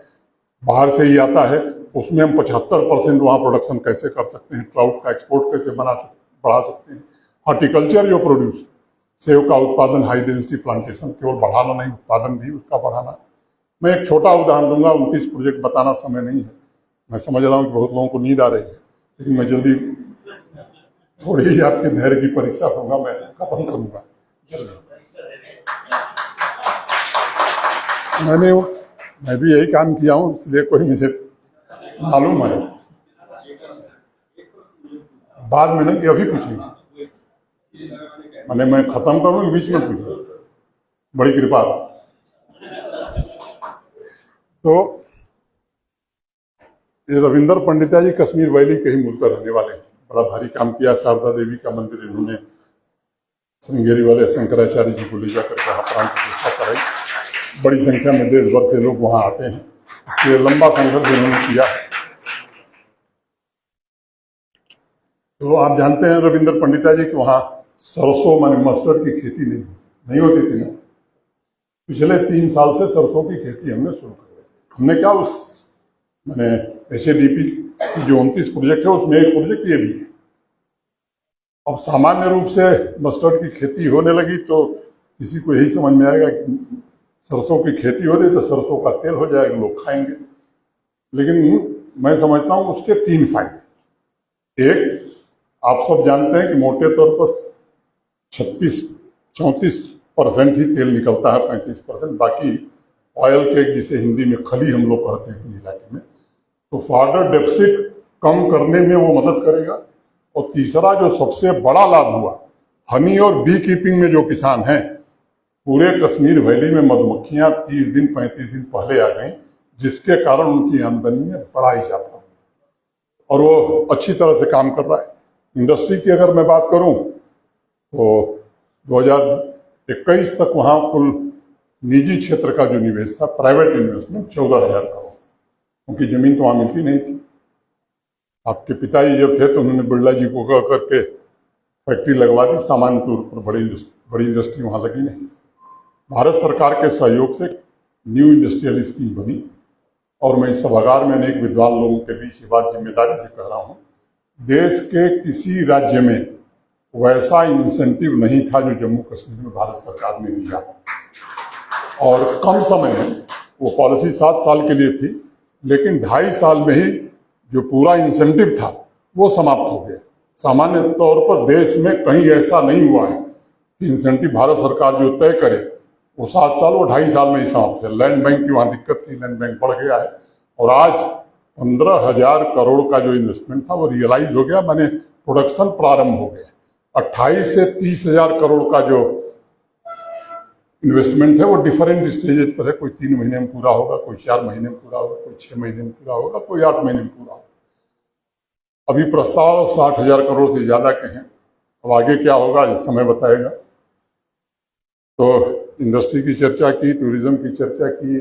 बाहर से ही आता है, उसमें हम 75% वहाँ प्रोडक्शन कैसे कर सकते हैं। ट्राउट का एक्सपोर्ट कैसे बढ़ा सकते हैं। हॉर्टिकल्चर जो प्रोड्यूस, सेब का उत्पादन, हाई डेंसिटी प्लांटेशन, केवल बढ़ाना नहीं, उत्पादन भी उसका बढ़ाना। मैं एक छोटा उदाहरण दूंगा, 29 प्रोजेक्ट बताना समय नहीं है, मैं समझ रहा हूँ कि बहुत लोगों को नींद आ रही है, लेकिन मैं जल्दी थोड़ी ही आपके धैर्य की परीक्षा करूंगा, मैं खत्म करूंगा जल्दी। मैं भी यही काम किया हूँ, इसलिए कोई मुझे मालूम है। बाद में नहीं कि अभी पूछेंगे, मैं खत्म करूँ बीच में पूछूं, बड़ी कृपा। तो ये रविंदर पंडिता जी कश्मीर वैली के ही मूलतः रहने वाले हैं। बड़ा भारी काम किया। शारदा देवी का मंदिर इन्होंने श्रृंगेरी वाले शंकराचार्य जी को ले जाकर वहाँ प्राण प्रतिष्ठा कराई। बड़ी संख्या में देश भर से लोग वहाँ आते हैं। ये लंबा संघर्ष इन्होंने किया। तो आप जानते हैं रविंदर पंडिता जी कि वहाँ सरसों माने मस्टर्ड की खेती नहीं होती थी ना। पिछले 3 साल से सरसों की खेती हमने शुरू कर दी। हमने क्या उस मैंने HADP की जो 29 प्रोजेक्ट है उसमें एक प्रोजेक्ट ये भी है। अब सामान्य रूप से मस्टर्ड की खेती होने लगी तो किसी को यही समझ में आएगा कि सरसों की खेती हो रही तो सरसों का तेल हो जाएगा, लोग खाएंगे। लेकिन मैं समझता हूँ उसके 3 फायदे। एक, आप सब जानते हैं कि मोटे तौर पर 34% ही तेल निकलता है, 35% बाकी ऑयल केक जिसे हिंदी में खली हम लोग कहते हैं अपने इलाके में। तो फॉडर डेफिसिट कम करने में वो मदद करेगा। और तीसरा जो सबसे बड़ा लाभ हुआ, हनी और बी कीपिंग में जो किसान हैं, पूरे कश्मीर वैली में मधुमक्खियां 30 दिन 35 दिन पहले आ गई, जिसके कारण उनकी आमदनी में बड़ा इजाफा हुआ और वो अच्छी तरह से काम कर रहा है। इंडस्ट्री की अगर मैं बात करूं तो 2021 तक वहां कुल निजी क्षेत्र का जो निवेश था, प्राइवेट इन्वेस्टमेंट 14,000 करोड़, क्योंकि जमीन तो वहां मिलती नहीं थी। आपके पिताजी जब थे तो उन्होंने बिरला जी को कह करके फैक्ट्री लगवा दी, सामान्य तौर पर बड़ी इंडस्ट्री वहां लगी नहीं। भारत सरकार के सहयोग से न्यू इंडस्ट्रियल स्कीम बनी और मैं इस सभागार में अनेक विद्वान लोगों के बीच ये बात जिम्मेदारी से कह रहा हूँ, देश के किसी राज्य में वैसा इंसेंटिव नहीं था जो जम्मू कश्मीर में भारत सरकार ने दिया। और कम समय में वो पॉलिसी 7 साल के लिए थी, लेकिन 2.5 साल में ही जो पूरा इंसेंटिव था वो समाप्त हो गया। सामान्य तौर पर देश में कहीं ऐसा नहीं हुआ है कि इंसेंटिव भारत सरकार जो तय करे वो 7 साल, वो 2.5 साल में ही समाप्त है। लैंड बैंक की वहाँ दिक्कत थी, लैंड बैंक बढ़ गया है और आज 15,000 करोड़ का जो इन्वेस्टमेंट था वो रियलाइज हो गया, माने प्रोडक्शन प्रारंभ हो गया। 28 से 30,000 करोड़ का जो इन्वेस्टमेंट है वो डिफरेंट स्टेजेस पर है। कोई 3 महीने में पूरा होगा, कोई 4 महीने में पूरा होगा, कोई 6 महीने में पूरा होगा, कोई 8 महीने में पूरा होगा। अभी प्रस्ताव 60,000 करोड़ से ज्यादा के हैं। अब आगे क्या होगा इस समय बताएगा। तो इंडस्ट्री की चर्चा की, टूरिज्म की चर्चा की,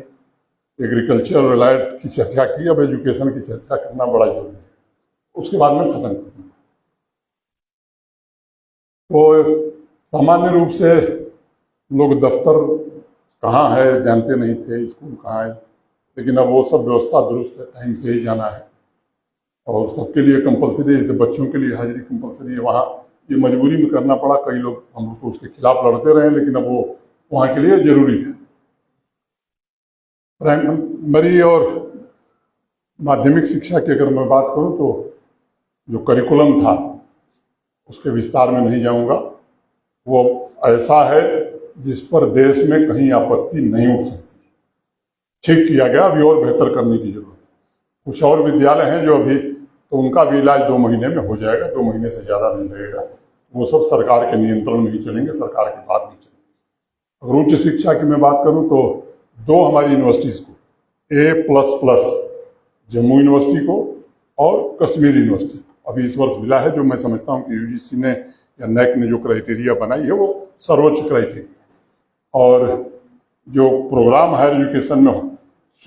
एग्रीकल्चर रिलेटेड की चर्चा की, अब एजुकेशन की चर्चा करना बड़ा जरूरी है। उसके बाद में खत्म करूंगा। तो सामान्य रूप से लोग दफ्तर कहाँ है जानते नहीं थे, स्कूल कहाँ है, लेकिन अब वो सब व्यवस्था दुरुस्त है, टाइम से ही जाना है और सबके लिए कंपलसरी है। जैसे बच्चों के लिए हाजिरी कंपलसरी है, वहाँ ये मजबूरी में करना पड़ा। कई लोग हम लोग तो उसके खिलाफ लड़ते रहे, लेकिन अब वो वहाँ के लिए जरूरी था। प्राइमरी और माध्यमिक शिक्षा की अगर मैं बात करूं तो जो करिकुलम था उसके विस्तार में नहीं जाऊंगा। वो ऐसा है जिस पर देश में कहीं आपत्ति नहीं उठ सकती। ठीक किया गया, अभी और बेहतर करने की जरूरत है। कुछ और विद्यालय हैं जो अभी, तो उनका भी इलाज 2 महीने में हो जाएगा, 2 महीने से ज़्यादा नहीं लगेगा। वो सब सरकार के नियंत्रण में ही चलेंगे, सरकार की बात नहीं चलेगी। अगर उच्च शिक्षा की मैं बात करूं तो 2 हमारी यूनिवर्सिटीज़ को A++ जम्मू यूनिवर्सिटी को और कश्मीर यूनिवर्सिटी अभी इस वर्ष मिला है, जो मैं समझता हूं कि यूजीसी ने या NAC ने जो क्राइटेरिया बनाई है वो सर्वोच्च क्राइटेरिया। और जो प्रोग्राम हायर एजुकेशन में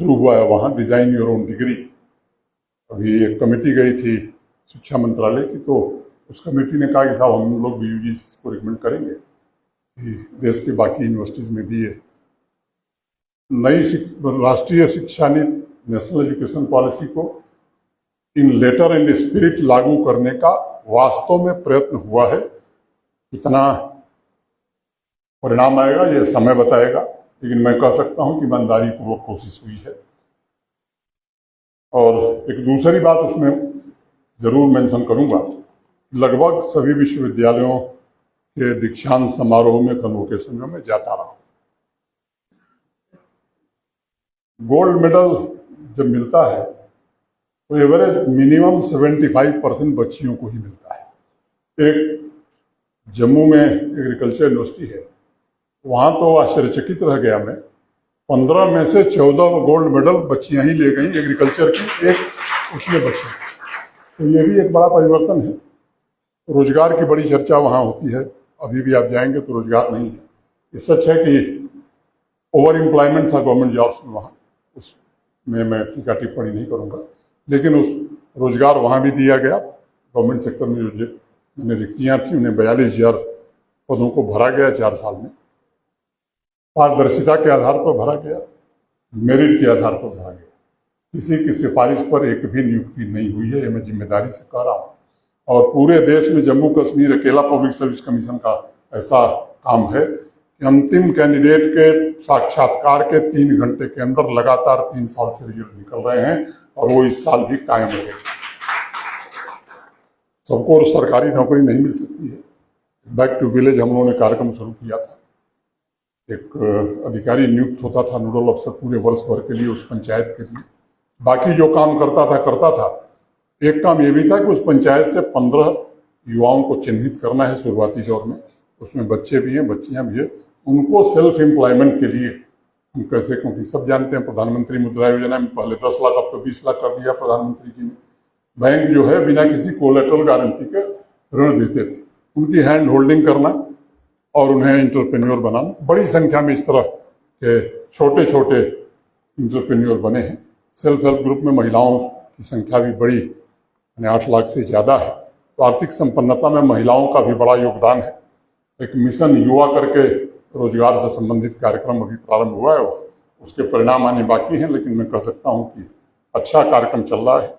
शुरू हुआ है वहाँ डिज़ाइन योर ओन डिग्री, अभी एक कमेटी गई थी शिक्षा मंत्रालय की, तो उस कमेटी ने कहा कि साहब हम लोग भी यूजीसी को रिकमेंड करेंगे कि देश के बाकी यूनिवर्सिटीज़ में भी ये नई राष्ट्रीय शिक्षा नीति नेशनल एजुकेशन पॉलिसी को इन लेटर एंड स्पिरिट लागू करने का वास्तव में प्रयत्न हुआ है। कितना परिणाम आएगा ये समय बताएगा, लेकिन मैं कह सकता हूं कि ईमानदारी पूर्वक कोशिश हुई है। और एक दूसरी बात उसमें जरूर मेंशन करूंगा, लगभग सभी विश्वविद्यालयों के दीक्षांत समारोह में कन्वोकेशन में मैं जाता रहा। गोल्ड मेडल जब मिलता है तो एवरेज मिनिमम 75% बच्चियों को ही मिलता है। एक जम्मू में एग्रीकल्चर यूनिवर्सिटी है, वहाँ तो आश्चर्यचकित रह गया मैं, 15 में से 14 गोल्ड मेडल बच्चियां ही ले गई एग्रीकल्चर की, एक उसमें बच्ची। तो ये भी एक बड़ा परिवर्तन है। रोजगार की बड़ी चर्चा वहाँ होती है, अभी भी आप जाएंगे तो रोजगार नहीं है। ये सच है कि ओवर एम्प्लॉयमेंट था गवर्नमेंट जॉब्स में वहाँ, उसमें मैं टीका टिप्पणी नहीं करूँगा, लेकिन उस रोजगार वहाँ भी दिया गया। गवर्नमेंट सेक्टर में जो मैंने रिक्तियाँ थी उन्हें 42,000 पदों को भरा गया 4 साल में। पारदर्शिता के आधार पर भरा गया, मेरिट के आधार पर भरा गया। किसी की सिफारिश पर एक भी नियुक्ति नहीं हुई है, ये मैं जिम्मेदारी से कह रहा हूँ। और पूरे देश में जम्मू कश्मीर अकेला पब्लिक सर्विस कमीशन का ऐसा काम है कि अंतिम कैंडिडेट के साक्षात्कार के 3 घंटे के अंदर लगातार 3 साल से रिजल्ट निकल रहे हैं, और वो इस साल भी कायम रहेगा। सबको सरकारी नौकरी नहीं मिल सकती है। बैक टू विलेज हम लोगों ने कार्यक्रम शुरू किया था। एक अधिकारी नियुक्त होता था, नोडल अफसर, पूरे वर्ष भर के लिए उस पंचायत के लिए। बाकी जो काम करता था। एक काम ये भी था कि उस पंचायत से 15 युवाओं को चिन्हित करना है शुरुआती दौर में, उसमें बच्चे भी हैं, बच्चियां भी हैं, उनको सेल्फ एम्प्लॉयमेंट के लिए हम कैसे, क्योंकि सब जानते हैं प्रधानमंत्री मुद्रा योजना में पहले 10 लाख, अब तो 20 लाख कर दिया प्रधानमंत्री जी ने। बैंक जो है बिना किसी कोलेटरल गारंटी के ऋण देते थे, उनकी हैंड होल्डिंग करना और उन्हें इंटरप्रेन्योर बनाना। बड़ी संख्या में इस तरह के छोटे छोटे इंटरप्रेन्योर बने हैं। सेल्फ हेल्प ग्रुप में महिलाओं की संख्या भी बड़ी, 8 लाख से ज़्यादा है। तो आर्थिक संपन्नता में महिलाओं का भी बड़ा योगदान है। एक मिशन युवा करके रोजगार से संबंधित कार्यक्रम अभी प्रारंभ हुआ है, उसके परिणाम आने बाकी हैं, लेकिन मैं कह सकता हूं कि अच्छा कार्यक्रम चल रहा है।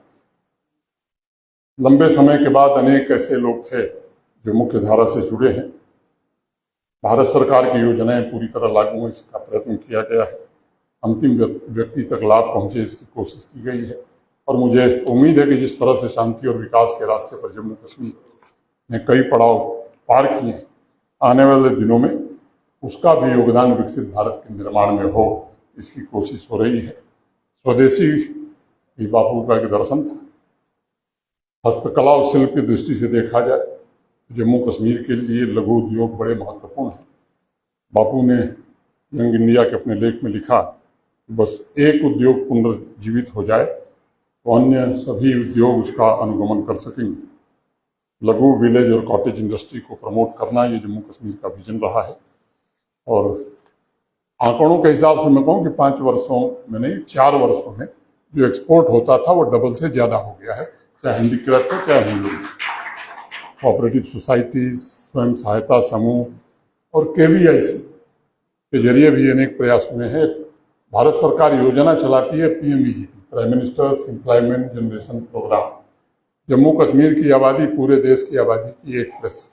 लंबे समय के बाद अनेक ऐसे लोग थे जो मुख्य धारा से जुड़े हैं। भारत सरकार की योजनाएं पूरी तरह लागू हों, इसका प्रयत्न किया गया है। अंतिम व्यक्ति तक लाभ पहुंचे, इसकी कोशिश की गई है। और मुझे उम्मीद है कि जिस तरह से शांति और विकास के रास्ते पर जम्मू कश्मीर ने कई पड़ाव पार किए हैं, आने वाले दिनों में उसका भी योगदान विकसित भारत के निर्माण में हो, इसकी कोशिश हो रही है। स्वदेशी भी बापू का एक दर्शन था। हस्तकला और शिल्प की दृष्टि से देखा जाए तो जम्मू कश्मीर के लिए लघु उद्योग बड़े महत्वपूर्ण हैं। बापू ने यंग इंडिया के अपने लेख में लिखा, बस एक उद्योग पुनर्जीवित हो जाए तो अन्य सभी उद्योग उसका अनुगमन कर सकेंगे। लघु, विलेज और कॉटेज इंडस्ट्री को प्रमोट करना ये जम्मू कश्मीर का विजन रहा है। और आंकड़ों के हिसाब से मैं कहूँ कि 5 वर्षों में नहीं, 4 वर्षों में जो एक्सपोर्ट होता था वो डबल से ज़्यादा हो गया है, चाहे हैंडीक्राफ्ट हो चाहे हैंडलूम। कोऑपरेटिव सोसाइटीज, स्वयं सहायता समूह और KVIC के जरिए भी अनेक प्रयास हुए हैं। भारत सरकार योजना चलाती है PMEGP, prime minister's employment generation programme. Jammu Kashmir की आबादी पूरे देश की आबादी की 1%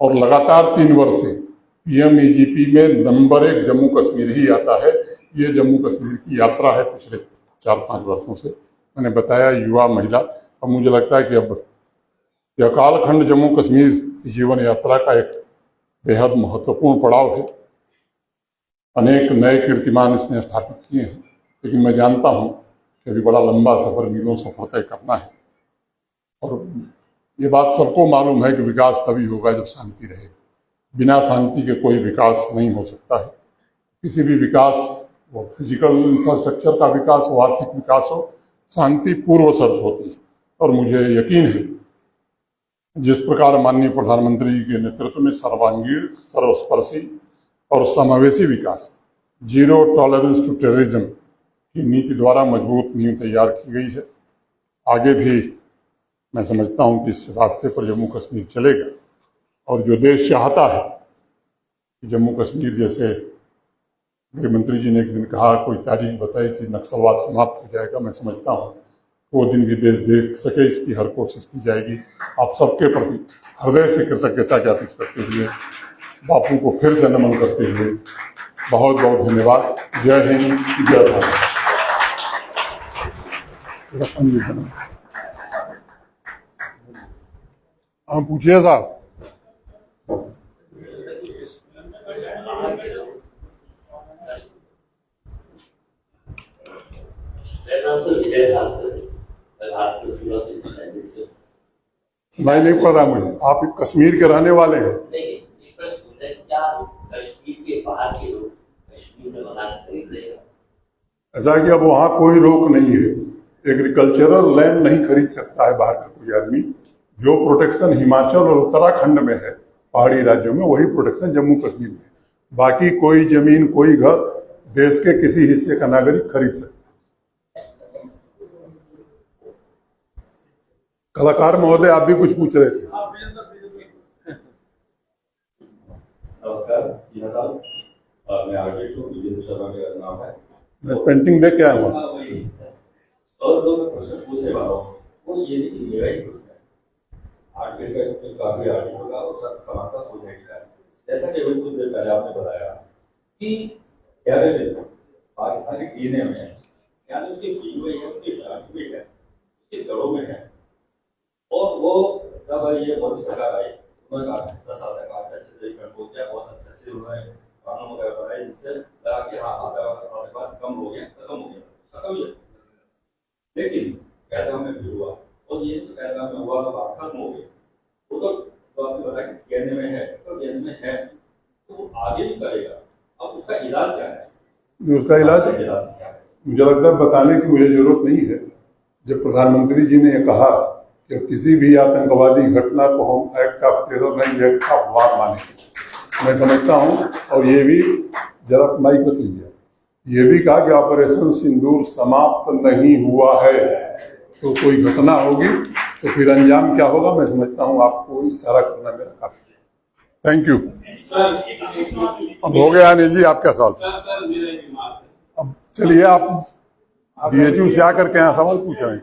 और लगातार 3 वर्ष से PMEGP में नंबर 1 जम्मू कश्मीर ही आता है। ये जम्मू कश्मीर की यात्रा है पिछले 4-5 वर्षों से। मैंने बताया युवा महिला, अब मुझे लगता है कि अब यह कालखंड जम्मू कश्मीर की जीवन यात्रा का एक बेहद महत्वपूर्ण पड़ाव है। अनेक नए कीर्तिमान इसने स्थापित किए हैं, लेकिन मैं जानता हूँ कि अभी बड़ा लंबा सफर, मीलों सफर तय करना है। और ये बात सबको मालूम है कि विकास तभी होगा जब शांति रहेगी। बिना शांति के कोई विकास नहीं हो सकता है। किसी भी विकास, वो फिजिकल इंफ्रास्ट्रक्चर का विकास हो, आर्थिक विकास हो, शांति पूर्व शर्त होती है। और मुझे यकीन है जिस प्रकार माननीय प्रधानमंत्री जी के नेतृत्व में सर्वांगीण, सर्वस्पर्शी और समावेशी विकास, जीरो टॉलरेंस टू टेररिज्म की नीति द्वारा मजबूत नींव तैयार की गई है, आगे भी मैं समझता हूं कि इस रास्ते पर जम्मू कश्मीर चलेगा। और जो देश चाहता है कि जम्मू कश्मीर, जैसे गृह मंत्री जी ने एक दिन कहा, कोई तारीख बताई कि नक्सलवाद समाप्त हो जाएगा, मैं समझता हूँ वो दिन भी देश देख सके, इसकी हर कोशिश की जाएगी। आप सबके प्रति हृदय से कृतज्ञता ज्ञापित करते हुए, बापू को फिर से नमन करते हुए बहुत बहुत धन्यवाद। जय हिंद, जय भारत। हाँ, पूछिए साहब। सुनाई नहीं पड़ रहा मुझे। आप कश्मीर के रहने वाले हैं? नहीं, प्रश्न है क्या कश्मीर के बाहर के लोग कश्मीर में मकान खरीद लेगा? ऐसा कि अब वहाँ कोई रोक नहीं है। एग्रीकल्चरल लैंड नहीं खरीद सकता है बाहर का कोई आदमी। जो प्रोटेक्शन हिमाचल और उत्तराखंड में है, पहाड़ी राज्यों में, वही प्रोटेक्शन जम्मू कश्मीर में। बाकी कोई जमीन, कोई घर देश के किसी हिस्से का नागरिक खरीद सकता है। कलाकार महोदय, आप भी कुछ पूछ रहे थे। नमस्कार जी साहब, मैं आर्किटेक्ट हूँ, विजेंद्र शर्मा मेरा नाम है। मैं पेंटिंग देख के आया हूँ। और दो मैं प्रश्न पूछने वाला हूँ, वो ये नहीं कि मेरा ही प्रश्न है। आर्किटेक्ट का काफी आर्टिकल होगा और समानता हो जाएगी। जैसा कि अभी कुछ देर पहले आपने बताया कि केरल में पाकिस्तानी टीने में है, यानी उसकी की हुई है, उसकी शादी हुई है, उसके घरों में है। और वो जब ये मोदी सरकार आई, उन्होंने कहा 10 साल तक अच्छे कंट्रोल किया, बहुत अच्छे से उन्होंने कानून वगैरह बनाए, जिससे लगा कि हाँ आतंकवाद कम हो गया, खत्म हो गया। लेकिन पहलगाम में भी हुआ, और ये जो पहलगाम में हुआ तो खत्म हो गया। वो तो आपने बताया कि कहने में है, तो कहने में है, तो वो आगे भी करेगा। अब उसका इलाज क्या है? उसका इलाज मुझे लगता है बताने की मुझे जरूरत नहीं है। जब प्रधानमंत्री जी ने कहा कि किसी भी आतंकवादी घटना को हम एक्ट ऑफ टेरर नहीं, एक्ट ऑफ वार मानेंगे, मैं समझता हूं। और ये भी जरा माइक रख लीजिए, ये भी कहा कि ऑपरेशन सिंदूर समाप्त नहीं हुआ है, तो कोई घटना होगी तो फिर अंजाम क्या होगा, मैं समझता हूं आपको इशारा करना मेरा काफी है। Thank you. अब हो गया अनिल जी आपका सवाल। अब चलिए, आप BHU से आकर के यहाँ सवाल पूछ रहे हैं।